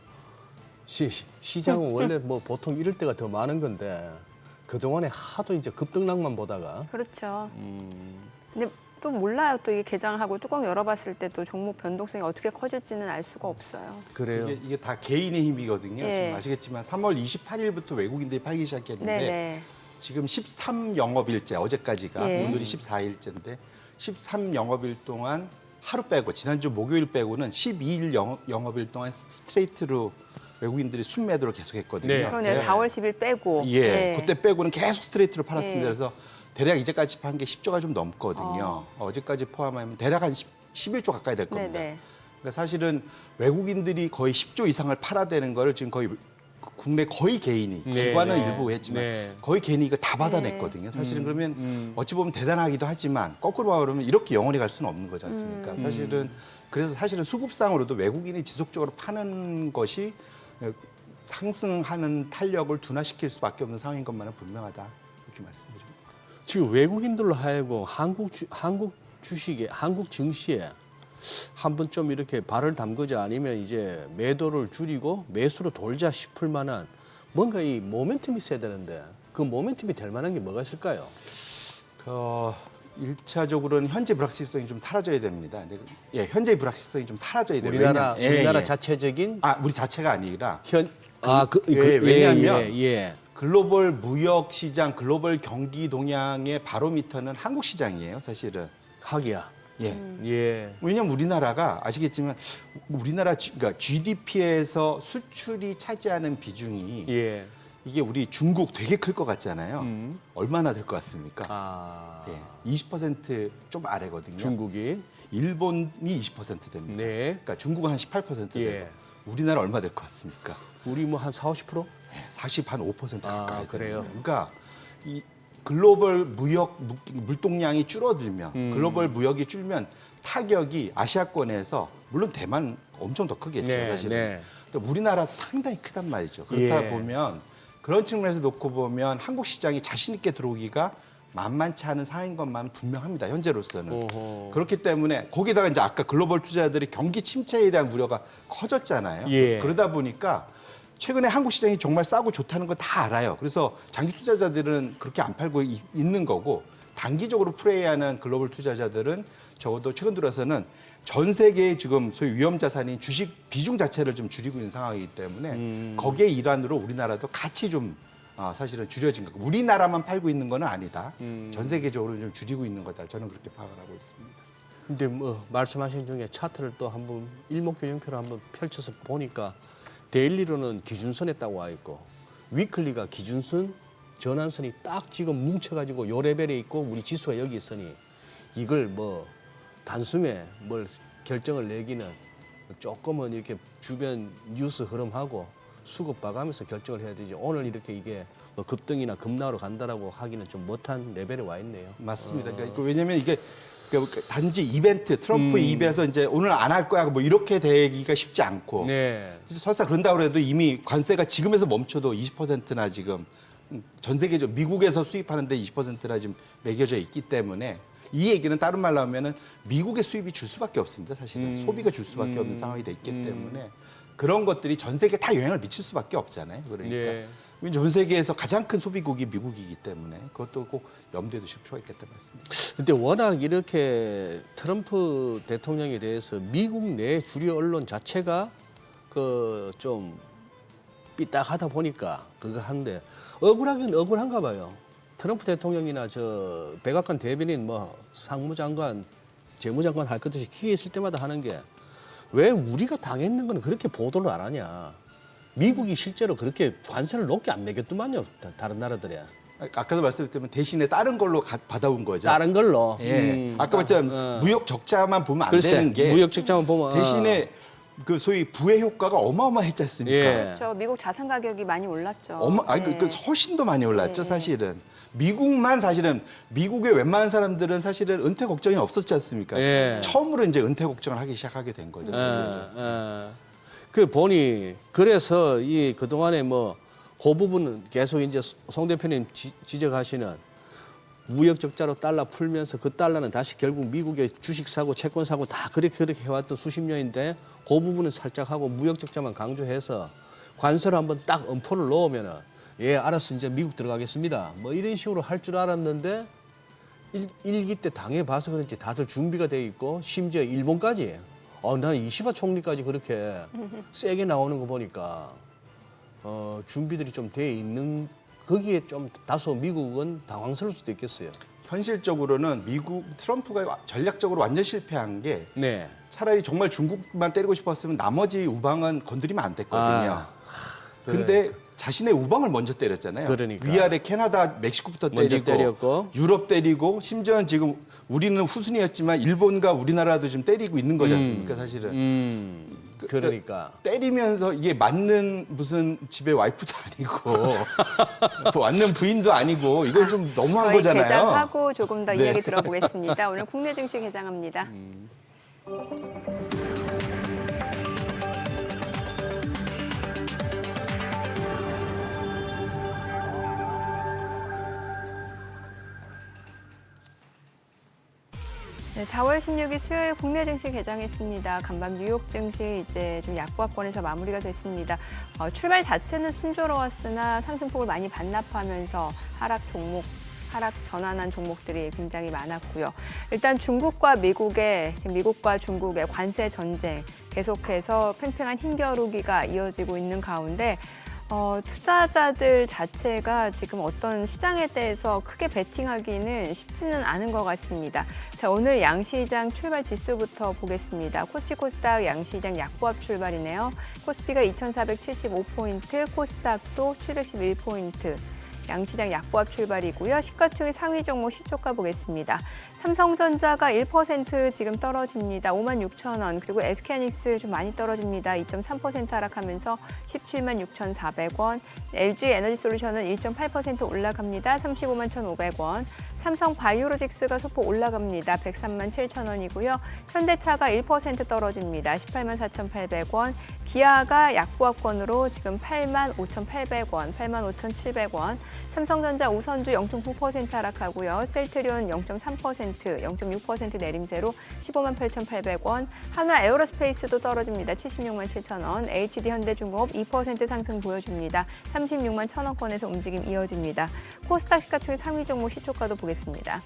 시장은 원래 뭐 보통 이럴 때가 더 많은 건데 그동안에 하도 이제 급등락만 보다가 그렇죠. 근데 또 몰라요. 또 이게 개장하고 뚜껑 열어봤을 때 또 종목 변동성이 어떻게 커질지는 알 수가 없어요. 그래요. 이게 다 개인의 힘이거든요. 예. 지금 아시겠지만 3월 28일부터 외국인들이 팔기 시작했는데 네네. 지금 13영업일째 어제까지가 예. 오늘이 14일째인데 13영업일 동안 하루 빼고 지난주 목요일 빼고는 12일 영업일 동안 스트레이트로 외국인들이 순매도를 계속했거든요. 네. 그러네요. 예. 4월 10일 빼고. 예, 그때 빼고는 계속 스트레이트로 팔았습니다. 예. 그래서 대략 이제까지 판 게 10조가 좀 넘거든요. 어제까지 포함하면 대략 한 11조 가까이 될 겁니다. 네네. 그러니까 사실은 외국인들이 거의 10조 이상을 팔아대는 거를 지금 거의 국내 거의 개인이 네, 기관은 네. 일부 했지만 네. 거의 개인이 이거 다 받아냈거든요. 사실은 그러면 어찌 보면 대단하기도 하지만 거꾸로 말하면 이렇게 영원히 갈 수는 없는 거지 않습니까? 사실은 그래서 사실은 수급상으로도 외국인이 지속적으로 파는 것이 상승하는 탄력을 둔화시킬 수밖에 없는 상황인 것만은 분명하다 이렇게 말씀드립니다. 지금 외국인들로 하여금 한국 주식에 한국 증시에 한번 좀 이렇게 발을 담그자 아니면 이제 매도를 줄이고 매수로 돌자 싶을 만한 뭔가 이 모멘텀이 있어야 되는데 그 모멘텀이 될 만한 게 뭐가 있을까요? 일차적으로는 현재 불확실성이 좀 사라져야 됩니다. 근데 예, 현재의 불확실성이 좀 사라져야 돼요. 우리나라 왜냐? 예. 자체적인 우리 자체가 아니라 왜냐하면 글로벌 무역 시장, 글로벌 경기 동향의 바로미터는 한국 시장이에요, 사실은. 하기야. 예. 예. 왜냐하면 우리나라가 아시겠지만 우리나라 그러니까 GDP에서 수출이 차지하는 비중이 예. 이게 우리 중국 되게 클 것 같잖아요. 얼마나 될 것 같습니까? 예. 20% 아래거든요. 중국이 일본이 20% 됩니다. 네. 그러니까 중국은 한 18% 되고 예. 우리나라 얼마 될 것 같습니까? 우리 뭐 한 40, 50%? 40한5% 가까이 그래요? 됩니다. 그러니까 이 글로벌 무역 물동량이 줄어들면 글로벌 무역이 줄면 타격이 아시아권에서 물론 대만 엄청 더 크겠죠, 네, 사실은. 네. 근데 우리나라도 상당히 크단 말이죠. 그렇다 예. 보면 그런 측면에서 놓고 보면 한국 시장이 자신 있게 들어오기가 만만치 않은 상황인 것만 분명합니다. 현재로서는. 오호. 그렇기 때문에 거기다가 이제 아까 글로벌 투자자들이 경기 침체에 대한 우려가 커졌잖아요. 예. 그러다 보니까 최근에 한국 시장이 정말 싸고 좋다는 거 다 알아요. 그래서 장기 투자자들은 그렇게 안 팔고 있는 거고 단기적으로 플레이하는 글로벌 투자자들은 적어도 최근 들어서는 전 세계의 지금 소위 위험 자산인 주식 비중 자체를 좀 줄이고 있는 상황이기 때문에 거기에 일환으로 우리나라도 같이 좀 사실은 줄여진 거고 우리나라만 팔고 있는 건 아니다. 전 세계적으로 좀 줄이고 있는 거다. 저는 그렇게 파악을 하고 있습니다. 근데 뭐 말씀하신 중에 차트를 또 한번 일목요연표로 한번 펼쳐서 보니까 데일리로는 기준선에 딱 와 있고 위클리가 기준선 전환선이 딱 지금 뭉쳐가지고 요 레벨에 있고 우리 지수가 여기 있으니 이걸 뭐 단숨에 뭘 결정을 내기는 조금은 이렇게 주변 뉴스 흐름하고 수급 봐가면서 결정을 해야 되지 오늘 이렇게 이게 뭐 급등이나 급락으로 간다라고 하기는 좀 못한 레벨에 와 있네요. 맞습니다. 그러니까 왜냐하면 이게 단지 이벤트 트럼프 입에서 이제 오늘 안 할 거야 뭐 이렇게 되기가 쉽지 않고 네. 설사 그런다고 해도 이미 관세가 지금에서 멈춰도 20%나 지금 전 세계적 미국에서 수입하는데 20%나 지금 매겨져 있기 때문에 이 얘기는 다른 말로 하면은 미국의 수입이 줄 수밖에 없습니다. 사실은 소비가 줄 수밖에 없는 상황이 돼 있기 때문에 그런 것들이 전 세계에 다 영향을 미칠 수밖에 없잖아요. 그러니까 네. 전 세계에서 가장 큰 소비국이 미국이기 때문에 그것도 꼭 염두에 두실 필요가 있겠다는 말씀입니다. 근데 워낙 이렇게 트럼프 대통령에 대해서 미국 내 주류 언론 자체가 그 좀 삐딱하다 보니까 그거 한데 억울하긴 억울한가 봐요. 트럼프 대통령이나 저 백악관 대변인 뭐 상무장관, 재무장관 할 것 없이 기회 있을 때마다 하는 게 왜 우리가 당했는 건 그렇게 보도를 안 하냐. 미국이 실제로 그렇게 관세를 높게 안 매겼더만요. 다른 나라들에. 아까도 말씀드렸지만 대신에 다른 걸로 받아온 거죠. 다른 걸로. 예. 아까 말했잖아요. 무역 적자만 보면 안 글쎄, 되는 게 무역 적자만 보면 대신에 그 소위 부의 효과가 어마어마했지 않습니까? 예. 그렇죠. 미국 자산 가격이 많이 올랐죠. 아니 그 훨씬 더 많이 올랐죠, 네. 사실은. 미국만 사실은 미국의 웬만한 사람들은 사실은 은퇴 걱정이 없었지 않습니까? 예. 처음으로 이제 은퇴 걱정을 하기 시작하게 된 거죠. 사실은. 그 보니 그래서 이 그동안에 뭐 그 부분은 계속 이제 송 대표님 지적하시는 무역 적자로 달러 풀면서 그 달러는 다시 결국 미국의 주식 사고 채권 사고 다 그렇게 해왔던 수십 년인데 그 부분은 살짝 하고 무역 적자만 강조해서 관세를 한번 딱 엄포를 넣으면은 예 알았어 이제 미국 들어가겠습니다 뭐 이런 식으로 할 줄 알았는데 일기 때 당해봐서 그런지 다들 준비가 돼 있고 심지어 일본까지 나는 이시바 총리까지 그렇게 세게 나오는 거 보니까 준비들이 좀 돼 있는 거기에 좀 다소 미국은 당황스러울 수도 있겠어요. 현실적으로는 미국 트럼프가 전략적으로 완전 실패한 게 네. 차라리 정말 중국만 때리고 싶었으면 나머지 우방은 건드리면 안 됐거든요. 그래. 근데 자신의 우방을 먼저 때렸잖아요. 그러니까. 위아래 캐나다, 멕시코부터 먼저 때리고 때렸고. 유럽 때리고 심지어는 지금 우리는 후순위였지만 일본과 우리나라도 지금 때리고 있는 거지 않습니까, 사실은. 그러니까. 때리면서 이게 맞는 무슨 집에 와이프도 아니고 맞는 부인도 아니고 이건 좀 너무한 저희 거잖아요. 개장하고 조금 더 네. 이야기 들어보겠습니다. 오늘 국내 증시 개장합니다. 네, 4월 16일 수요일 국내 증시 개장했습니다. 간밤 뉴욕 증시 이제 좀 약보합권에서 마무리가 됐습니다. 출발 자체는 순조로웠으나 상승폭을 많이 반납하면서 하락 전환한 종목들이 굉장히 많았고요. 일단 중국과 미국의 지금 미국과 중국의 관세 전쟁 계속해서 팽팽한 힘겨루기가 이어지고 있는 가운데 투자자들 자체가 지금 어떤 시장에 대해서 크게 베팅하기는 쉽지는 않은 것 같습니다. 자, 오늘 양시장 출발 지수부터 보겠습니다. 코스피 코스닥 양시장 약보합 출발이네요. 코스피가 2,475포인트, 코스닥도 711포인트. 양시장 약보합 출발이고요. 시가총액 상위 종목 시초가 보겠습니다. 삼성전자가 1% 지금 떨어집니다. 56,000원. 그리고 SK하이닉스 좀 많이 떨어집니다. 2.3% 하락하면서 176,400원. LG 에너지솔루션은 1.8% 올라갑니다. 351,500원. 삼성 바이오로직스가 소폭 올라갑니다. 137,000원이고요. 현대차가 1% 떨어집니다. 184,800원. 기아가 약보합권으로 지금 85,800원, 85,700원. 삼성전자 우선주 0.9% 하락하고요. 셀트리온 0.3%, 0.6% 내림세로 158,800원. 하나 에어로스페이스도 떨어집니다. 767,000원. HD 현대중공업 2% 상승 보여줍니다. 361,000원권에서 움직임 이어집니다. 코스닥 시가총액 상위 종목 시초가도 보겠습니다.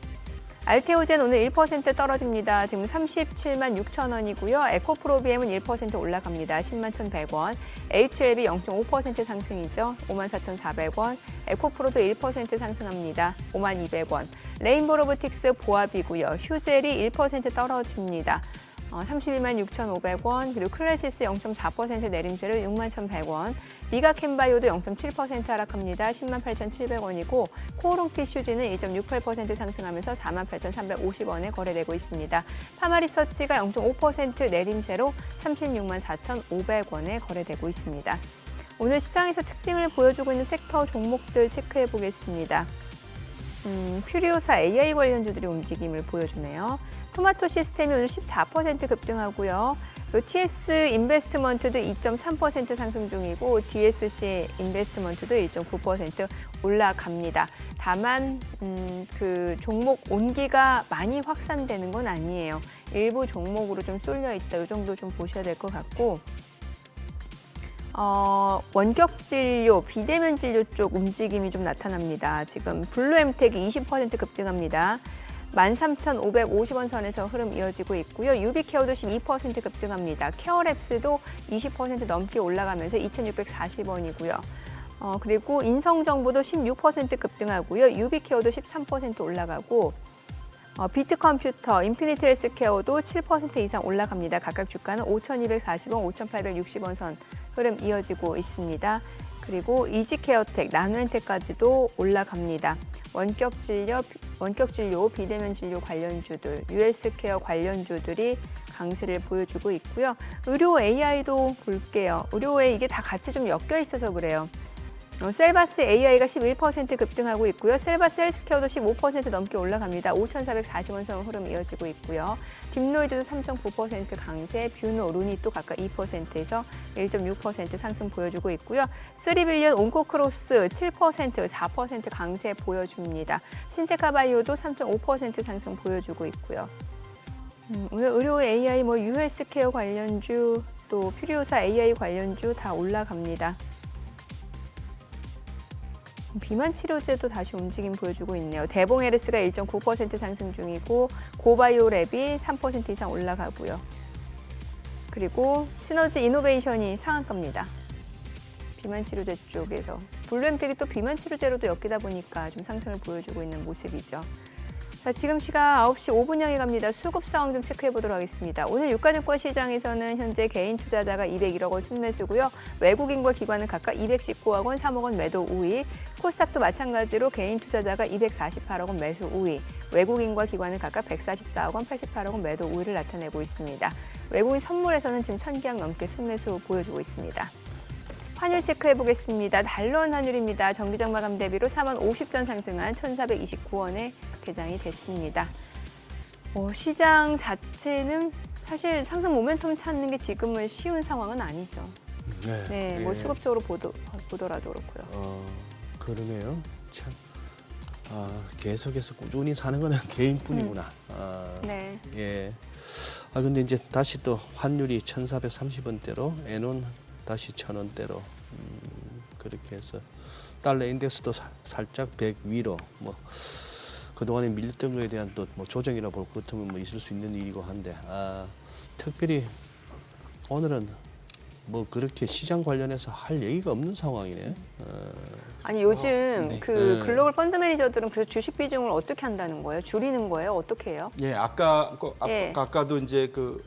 알테오젠 오늘 1% 떨어집니다. 지금 376,000원이고요. 에코프로비엠은 1% 올라갑니다. 101,100원. HLB 0.5% 상승이죠. 54,400원. 에코프로도 1% 상승합니다. 52,200원. 레인보로보틱스 보합이고요. 휴젤이 1% 떨어집니다. 326,500원, 그리고 클래시스 0.4% 내림세로 61,100원, 미가캔바이오도 0.7% 하락합니다. 108,700원이고 코오롱 티슈즈는 1.68% 상승하면서 48,350원에 거래되고 있습니다. 파마리서치가 0.5% 내림세로 364,500원에 거래되고 있습니다. 오늘 시장에서 특징을 보여주고 있는 섹터 종목들 체크해 보겠습니다. 퓨리오사 AI 관련주들이 움직임을 보여주네요. 토마토 시스템이 오늘 14% 급등하고요. 그리고 TS 인베스트먼트도 2.3% 상승 중이고 DSC 인베스트먼트도 1.9% 올라갑니다. 다만 그 종목 온기가 많이 확산되는 건 아니에요. 일부 종목으로 좀 쏠려 있다. 이 정도 좀 보셔야 될 것 같고 원격 진료, 비대면 진료 쪽 움직임이 좀 나타납니다. 지금 블루엠텍이 20% 급등합니다. 13,550원 선에서 흐름 이어지고 있고요. 유비케어도 12% 급등합니다. 케어랩스도 20% 넘게 올라가면서 2,640원이고요. 그리고 인성정보도 16% 급등하고요. 유비케어도 13% 올라가고 비트컴퓨터, 인피니트 헬스케어도 7% 이상 올라갑니다. 각각 주가는 5,240원, 5,860원 선 흐름 이어지고 있습니다. 그리고 이지케어텍, 나노엔텍까지도 올라갑니다. 원격 진료, 비대면 진료 관련주들, US케어 관련주들이 강세를 보여주고 있고요. 의료 AI도 볼게요. 의료에 이게 다 같이 좀 엮여 있어서 그래요. 셀바스 AI가 11% 급등하고 있고요. 셀바스 헬스케어도 15% 넘게 올라갑니다. 5,440원 선 흐름 이어지고 있고요. 딥노이드도 3.9% 강세, 뷰노, 루닛도 각각 2%에서 1.6% 상승 보여주고 있고요. 3빌리언 온코크로스 7%, 4% 강세 보여줍니다. 신테카바이오도 3.5% 상승 보여주고 있고요. 오늘 의료 AI, 유헬스케어 관련주, 또 퓨리오사 AI 관련주 다 올라갑니다. 비만 치료제도 다시 움직임 보여주고 있네요. 대봉에르스가 1.9% 상승 중이고 고바이오랩이 3% 이상 올라가고요. 그리고 시너지 이노베이션이 상한가입니다. 비만 치료제 쪽에서. 블루엠텍이 또 비만 치료제로도 엮이다 보니까 좀 상승을 보여주고 있는 모습이죠. 자, 지금 시각 9시 5분 향해 갑니다. 수급 상황 좀 체크해 보도록 하겠습니다. 오늘 유가증권 시장에서는 현재 개인 투자자가 201억 원 순매수고요. 외국인과 기관은 각각 219억 원, 3억 원 매도 우위. 코스닥도 마찬가지로 개인 투자자가 248억 원 매수 우위. 외국인과 기관은 각각 144억 원, 88억 원 매도 우위를 나타내고 있습니다. 외국인 선물에서는 지금 1,000계약 넘게 순매수 보여주고 있습니다. 환율 체크해 보겠습니다. 달러원 환율입니다. 정기적 마감 대비로 4만 50전 상승한 1,429원에 개장이 됐습니다. 시장 자체는 사실 상승 모멘텀 찾는 게 지금은 쉬운 상황은 아니죠. 네, 뭐 수급적으로 보더라도 그렇고요. 그러네요. 참. 계속해서 꾸준히 사는 거는 개인뿐이구나. 네. 예. 근데 이제 다시 또 환율이 1,430원대로, 엔원 다시 1,000원대로 그렇게 해서 달러 인덱스도 살짝 100 위로 그동안에 밀렸던 거에 대한 또 조정이라 볼 것 같으면 있을 수 있는 일이고 한데 특별히 오늘은 그렇게 시장 관련해서 할 얘기가 없는 상황이네. 아니 요즘 네. 글로벌 펀드 매니저들은 그래서 주식 비중을 어떻게 한다는 거예요? 줄이는 거예요? 어떻게 해요? 예, 예. 아까도 이제 그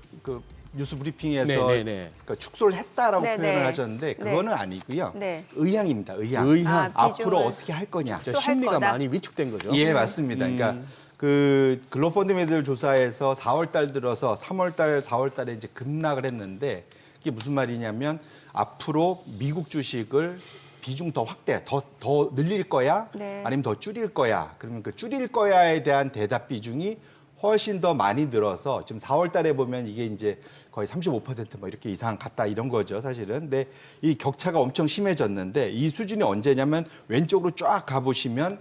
뉴스 브리핑에서 네네네. 그러니까 축소를 했다라고 네네. 표현을 하셨는데 네. 그거는 아니고요. 네. 의향입니다. 의향. 의향. 앞으로 비중을 어떻게 할 거냐. 진짜 또 할 심리가 거다. 많이 위축된 거죠. 예, 맞습니다. 그러니까 그 글로벌 펀드 매니저들 조사에서 4월 달 들어서 3월 달, 4월 달에 이제 급락을 했는데 이게 무슨 말이냐면 앞으로 미국 주식을 비중 더 확대, 더 늘릴 거야? 네. 아니면 더 줄일 거야? 그러면 그 줄일 거야에 대한 대답 비중이 훨씬 더 많이 늘어서 지금 4월 달에 보면 이게 이제 거의 35% 이렇게 이상 갔다 이런 거죠, 사실은. 근데 이 격차가 엄청 심해졌는데 이 수준이 언제냐면 왼쪽으로 쫙 가보시면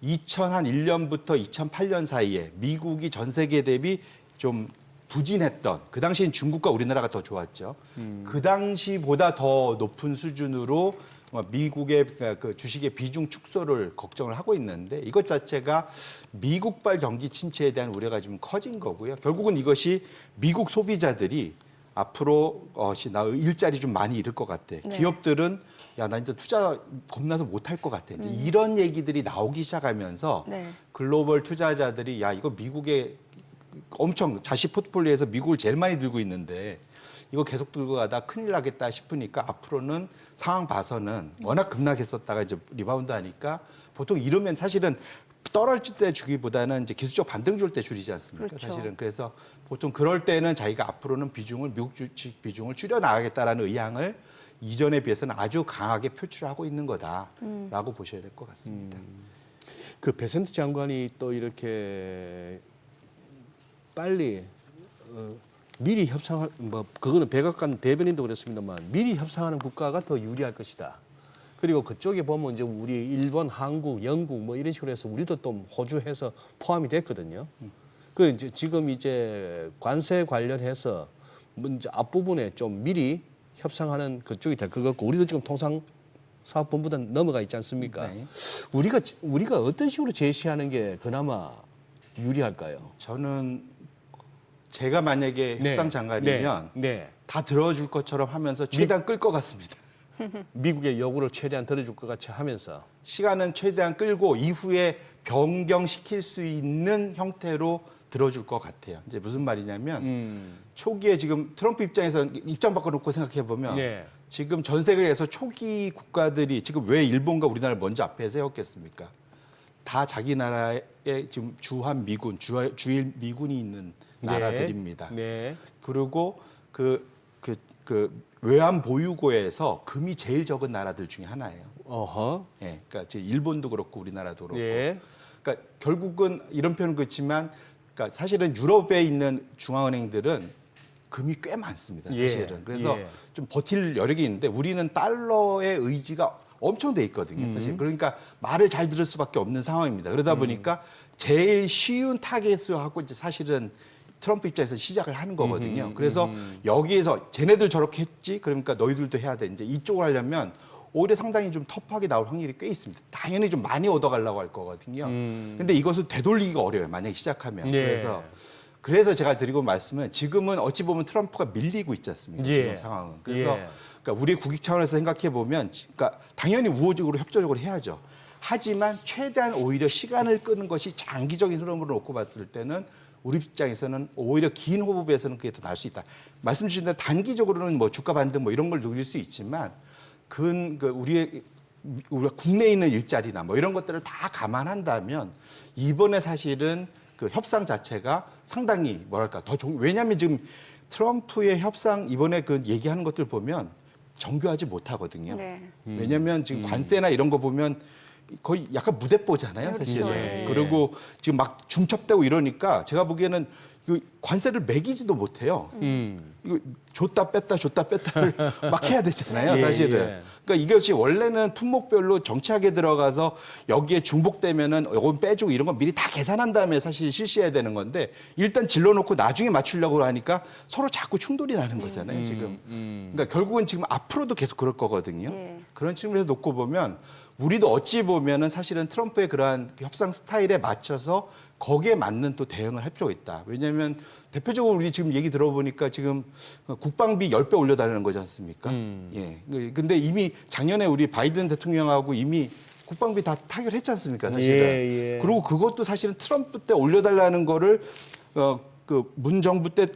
2001년부터 2008년 사이에 미국이 전 세계 대비 좀 부진했던 그 당시엔 중국과 우리나라가 더 좋았죠. 그 당시보다 더 높은 수준으로 미국의 그 주식의 비중 축소를 걱정을 하고 있는데 이것 자체가 미국발 경기 침체에 대한 우려가 좀 커진 거고요. 결국은 이것이 미국 소비자들이 앞으로 나 일자리 좀 많이 잃을 것 같아. 네. 기업들은 나 이제 투자 겁나서 못 할 것 같아. 이제 이런 얘기들이 나오기 시작하면서 네. 글로벌 투자자들이 이거 미국의 엄청 자식 포트폴리오에서 미국을 제일 많이 들고 있는데 이거 계속 들고 가다 큰일 나겠다 싶으니까 앞으로는 상황 봐서는 워낙 급락했었다가 이제 리바운드 하니까 보통 이러면 사실은 떨어질 때 주기보다는 이제 기술적 반등 줄 때 줄이지 않습니까? 그렇죠. 사실은 그래서 보통 그럴 때는 자기가 앞으로는 미국 주식 비중을 줄여 나가겠다라는 의향을 이전에 비해서는 아주 강하게 표출하고 있는 거다라고 보셔야 될 것 같습니다. 그 베센트 장관이 또 이렇게 빨리 미리 협상할 그거는 백악관 대변인도 그랬습니다만 미리 협상하는 국가가 더 유리할 것이다. 그리고 그쪽에 보면 이제 우리 일본, 한국, 영국 이런 식으로 해서 우리도 또 호주해서 포함이 됐거든요. 그 이제 지금 이제 관세 관련해서 이제 앞부분에 좀 미리 협상하는 그쪽이 될 것 같고 우리도 지금 통상사업본부단 넘어가 있지 않습니까? 네. 우리가 어떤 식으로 제시하는 게 그나마 유리할까요? 저는 제가 만약에 협상 장관이면 네. 다 들어줄 것처럼 하면서 최대한 끌 것 같습니다. 미국의 요구를 최대한 들어줄 것 같이 하면서 시간은 최대한 끌고 이후에 변경시킬 수 있는 형태로 들어줄 것 같아요. 이제 무슨 말이냐면 초기에 지금 트럼프 입장에서 입장 바꿔놓고 생각해 보면 네. 지금 전 세계에서 초기 국가들이 지금 왜 일본과 우리나라를 먼저 앞에 세웠겠습니까? 다 자기 나라에 지금 주한 미군, 주일 미군이 있는 나라들입니다. 네. 그리고 그 외환 보유고에서 금이 제일 적은 나라들 중에 하나예요. 어허. 예, 그러니까 지금 일본도 그렇고 우리나라도 그렇고. 예. 그러니까 결국은 이런 표현은 그렇지만, 그러니까 사실은 유럽에 있는 중앙은행들은 금이 꽤 많습니다. 사실은. 그래서 좀 버틸 여력이 있는데 우리는 달러의 의지가 엄청 돼 있거든요. 사실. 그러니까 말을 잘 들을 수밖에 없는 상황입니다. 그러다 보니까 제일 쉬운 타겟을 하고 이제 사실은 트럼프 입장에서 시작을 하는 거거든요. 그래서 여기에서 쟤네들 저렇게 했지, 그러니까 너희들도 해야 돼. 이제 이쪽을 하려면 오히려 상당히 좀 터프하게 나올 확률이 꽤 있습니다. 당연히 좀 많이 얻어가려고 할 거거든요. 근데 이것을 되돌리기가 어려워요. 만약에 시작하면. 네. 그래서 제가 드리고 말씀은 지금은 어찌 보면 트럼프가 밀리고 있지 않습니까? 예. 지금 상황은. 그래서 예. 그러니까 우리 국익 차원에서 생각해 보면, 그러니까 당연히 우호적으로 협조적으로 해야죠. 하지만 최대한 오히려 시간을 끄는 것이 장기적인 흐름으로 놓고 봤을 때는 우리 입장에서는 오히려 긴 호흡에서는 그게 더 나을 수 있다. 말씀 주신 대로 단기적으로는 뭐 주가 반등 뭐 이런 걸 누릴 수 있지만 우리가 국내에 있는 일자리나 뭐 이런 것들을 다 감안한다면 이번에 사실은 그 협상 자체가 상당히 뭐랄까 왜냐하면 지금 트럼프의 협상 이번에 그 얘기하는 것들 보면 정교하지 못하거든요. 네. 왜냐하면 지금 관세나 이런 거 보면 거의 약간 무대뽀잖아요, 사실은. 그렇죠. 네. 그리고 지금 막 중첩되고 이러니까 제가 보기에는 그 관세를 매기지도 못해요. 이거 줬다 뺐다를 막 해야 되잖아요, 예, 사실은. 예. 그러니까 이것이 원래는 품목별로 정치하게 들어가서 여기에 중복되면은 요건 빼주고 이런 건 미리 다 계산한 다음에 사실 실시해야 되는 건데 일단 질러놓고 나중에 맞추려고 하니까 서로 자꾸 충돌이 나는 거잖아요, 지금. 그러니까 결국은 지금 앞으로도 계속 그럴 거거든요. 예. 그런 측면에서 놓고 보면 우리도 어찌 보면은 사실은 트럼프의 그러한 협상 스타일에 맞춰서 거기에 맞는 또 대응을 할 필요가 있다. 왜냐하면 대표적으로 우리 지금 얘기 들어보니까 지금 국방비 10배 올려달라는 거지 않습니까? 예. 근데 이미 작년에 우리 바이든 대통령하고 이미 국방비 다 타결했지 않습니까? 사실은. 예. 그리고 그것도 사실은 트럼프 때 올려달라는 거를 그 문 정부 때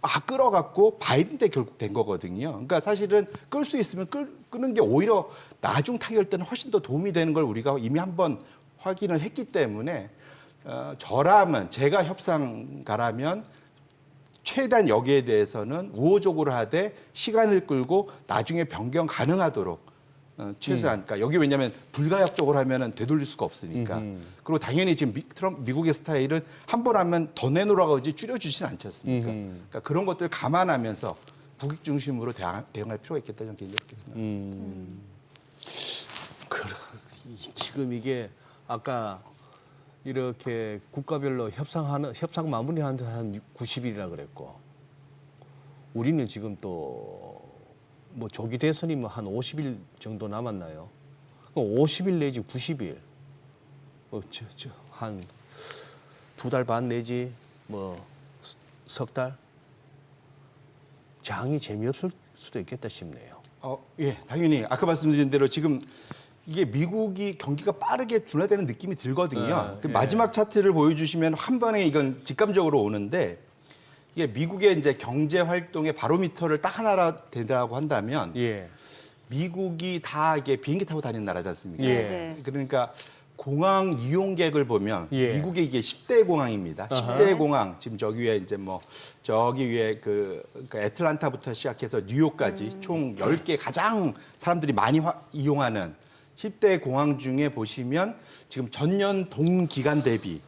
막 끌어갖고 바이든 때 결국 된 거거든요. 그러니까 사실은 끌 수 있으면 끄는 게 오히려 나중 타결 때는 훨씬 더 도움이 되는 걸 우리가 이미 한번 확인을 했기 때문에 저라면 제가 협상가라면 최대한 여기에 대해서는 우호적으로 하되 시간을 끌고 나중에 변경 가능하도록 최소한 그러니까 여기 왜냐하면 불가역적으로 하면은 되돌릴 수가 없으니까. 그리고 당연히 지금 미국의 스타일은 한 번 하면 더 내놓으라고 하지 줄여주지는 않지 않습니까? 그러니까 그런 것들 감안하면서 국익 중심으로 대응할 필요가 있겠다 저는 개인적으로 그렇게 생각합니다. 지금 이게 아까 이렇게 국가별로 협상 마무리하는 한 90일이라 그랬고 우리는 지금 또 뭐 조기 대선이 뭐 한 50일 정도 남았나요? 50일 내지 90일, 한 2달 반 내지 뭐 석 달 장이 재미없을 수도 있겠다 싶네요. 예, 당연히 아까 말씀드린 대로 지금 이게 미국이 경기가 빠르게 둔화되는 느낌이 들거든요. 그 마지막 차트를 보여주시면 한 번에 이건 직감적으로 오는데 이게 미국의 이제 경제 활동의 바로미터를 딱 하나 된다고 한다면 미국이 다 이게 비행기 타고 다니는 나라지 않습니까? 네. 그러니까 공항 이용객을 보면 미국의 이게 10대 공항입니다. 아하. 10대 공항 지금 저기 위에 이제 뭐 저기 위에 그러니까 애틀란타부터 시작해서 뉴욕까지 총 10개 가장 사람들이 많이 이용하는 10대 공항 중에 보시면 지금 전년 동기간 대비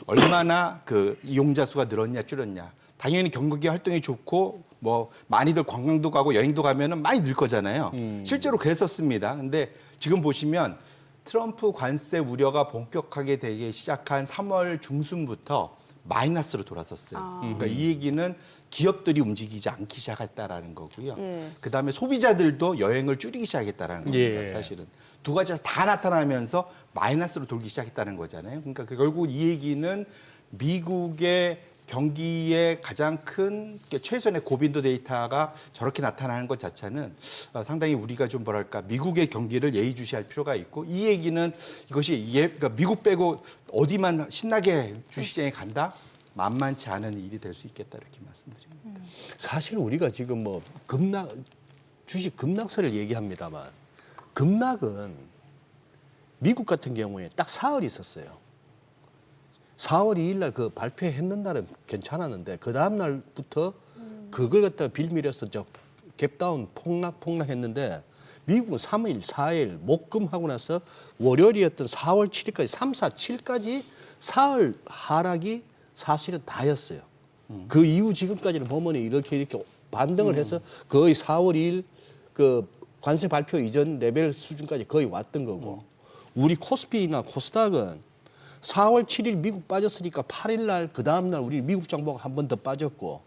얼마나 그 이용자 수가 늘었냐 줄었냐. 당연히 경기 활동이 좋고 뭐 많이들 관광도 가고 여행도 가면은 많이 늘 거잖아요. 실제로 그랬었습니다. 근데 지금 보시면 트럼프 관세 우려가 본격하게 되기 시작한 3월 중순부터 마이너스로 돌아섰어요. 아. 그러니까 이 얘기는 기업들이 움직이지 않기 시작했다라는 거고요. 예. 그다음에 소비자들도 여행을 줄이기 시작했다라는 겁니다. 예. 사실은 두 가지가 다 나타나면서 마이너스로 돌기 시작했다는 거잖아요. 그러니까 결국 이 얘기는 미국의 경기의 가장 큰 최소한의 고빈도 데이터가 저렇게 나타나는 것 자체는 상당히 우리가 좀 뭐랄까 미국의 경기를 예의주시할 필요가 있고 이 얘기는 이것이 그러니까 미국 빼고 어디만 신나게 주식시장에 간다? 만만치 않은 일이 될 수 있겠다 이렇게 말씀드립니다. 사실 우리가 지금 뭐 주식 급락세를 얘기합니다만 급락은 미국 같은 경우에 딱 사흘 있었어요. 4월 2일 날 그 발표했는 날은 괜찮았는데 그 다음 날부터 그걸 갖다가 빌미려서 저 갭다운 폭락했는데 미국은 3일, 4일 목금하고 나서 월요일이었던 4월 7일까지 3, 4, 7까지 사흘 하락이 사실은 다였어요. 그 이후 지금까지는 보면 이렇게 반등을 해서 거의 4월 2일 그 관세 발표 이전 레벨 수준까지 거의 왔던 거고 우리 코스피나 코스닥은 4월 7일 미국 빠졌으니까 8일 날 그 다음 날 우리 미국 정보가 한 번 더 빠졌고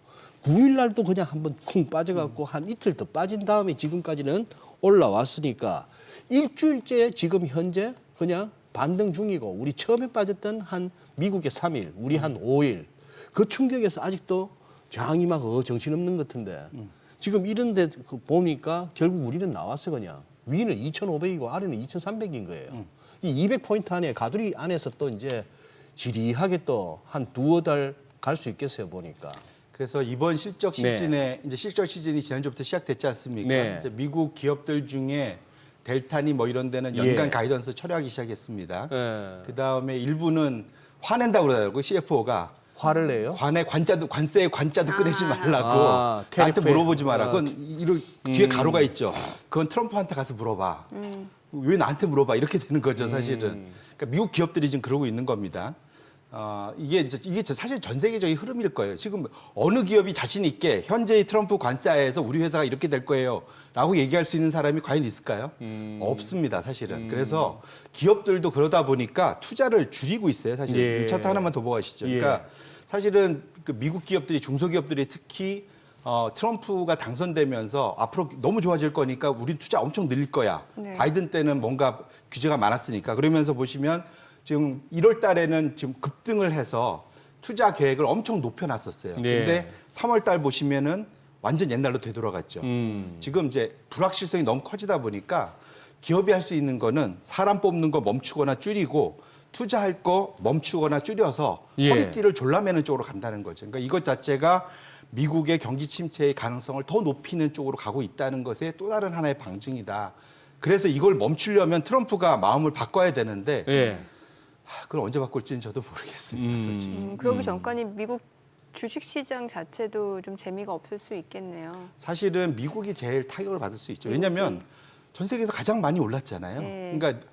9일 날도 그냥 한 번 쿵 빠져갖고 한 이틀 더 빠진 다음에 지금까지는 올라왔으니까 일주일째 지금 현재 그냥 반등 중이고 우리 처음에 빠졌던 한 미국의 3일, 우리 한 5일 그 충격에서 아직도 장이 막 정신없는 것 같은데 지금 이런 데 보니까 결국 우리는 나왔어 그냥 위는 2,500이고 아래는 2,300인 거예요. 이 200포인트 안에 가두리 안에서 또 이제 지리하게 또 한 두어 달 갈 수 있겠어요 보니까. 그래서 이번 실적 시즌에 이제 실적 시즌이 지난주부터 시작됐지 않습니까? 네. 이제 미국 기업들 중에 델타니 뭐 이런 데는 연간 예. 가이던스 철회하기 시작했습니다. 예. 그다음에 일부는 화낸다고 그러더라고요. CFO가 화를 내요? 관세의 관자도 꺼내지 말라고 아, 나한테 테리프에. 물어보지 마라. 그건 뒤에 가로가 있죠. 그건 트럼프한테 가서 물어봐. 왜 나한테 물어봐? 이렇게 되는 거죠, 사실은. 그러니까 미국 기업들이 지금 그러고 있는 겁니다. 이게 사실 전 세계적인 흐름일 거예요. 지금 어느 기업이 자신 있게 현재의 트럼프 관세하에서 우리 회사가 이렇게 될 거예요라고 얘기할 수 있는 사람이 과연 있을까요? 없습니다, 사실은. 그래서 기업들도 그러다 보니까 투자를 줄이고 있어요, 사실. 예. 이 차트 하나만 더 보시죠. 예. 그러니까 사실은 그 미국 기업들이 중소기업들이 특히 트럼프가 당선되면서 앞으로 너무 좋아질 거니까 우린 투자 엄청 늘릴 거야. 네. 바이든 때는 뭔가 규제가 많았으니까. 그러면서 보시면 지금 1월 달에는 지금 급등을 해서 투자 계획을 엄청 높여놨었어요. 네. 근데 3월 달 보시면은 완전 옛날로 되돌아갔죠. 지금 이제 불확실성이 너무 커지다 보니까 기업이 할 수 있는 거는 사람 뽑는 거 멈추거나 줄이고 투자할 거 멈추거나 줄여서 예. 허리띠를 졸라매는 쪽으로 간다는 거죠. 그러니까 이것 자체가 미국의 경기 침체의 가능성을 더 높이는 쪽으로 가고 있다는 것의 또 다른 하나의 방증이다. 그래서 이걸 멈추려면 트럼프가 마음을 바꿔야 되는데 예. 그걸 언제 바꿀지는 저도 모르겠습니다. 솔직히. 그러기 전까지 미국 주식시장 자체도 좀 재미가 없을 수 있겠네요. 사실은 미국이 제일 타격을 받을 수 있죠. 왜냐하면 전 세계에서 가장 많이 올랐잖아요. 네. 그러니까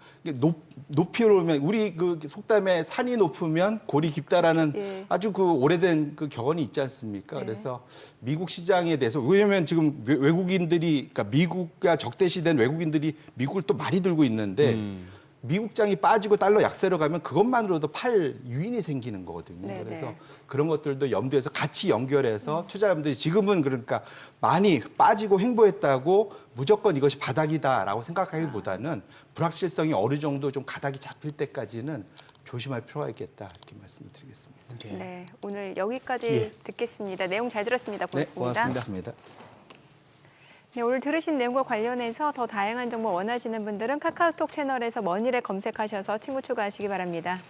높이 오르면 우리 그 속담에 산이 높으면 골이 깊다라는 예. 아주 그 오래된 그 격언이 있지 않습니까? 네. 그래서 미국 시장에 대해서 왜냐하면 지금 외국인들이 그러니까 미국과 적대시된 외국인들이 미국을 또 많이 들고 있는데 미국장이 빠지고 달러 약세로 가면 그것만으로도 팔 유인이 생기는 거거든요. 네네. 그래서 그런 것들도 염두에서 같이 연결해서 투자자분들이 지금은 그러니까 많이 빠지고 횡보했다고 무조건 이것이 바닥이다라고 생각하기보다는 불확실성이 어느 정도 좀 가닥이 잡힐 때까지는 조심할 필요가 있겠다 이렇게 말씀을 드리겠습니다. 네, 오늘 여기까지 예. 듣겠습니다. 내용 잘 들었습니다. 네, 고맙습니다. 고맙습니다. 네, 오늘 들으신 내용과 관련해서 더 다양한 정보 원하시는 분들은 카카오톡 채널에서 머니를 검색하셔서 친구 추가하시기 바랍니다.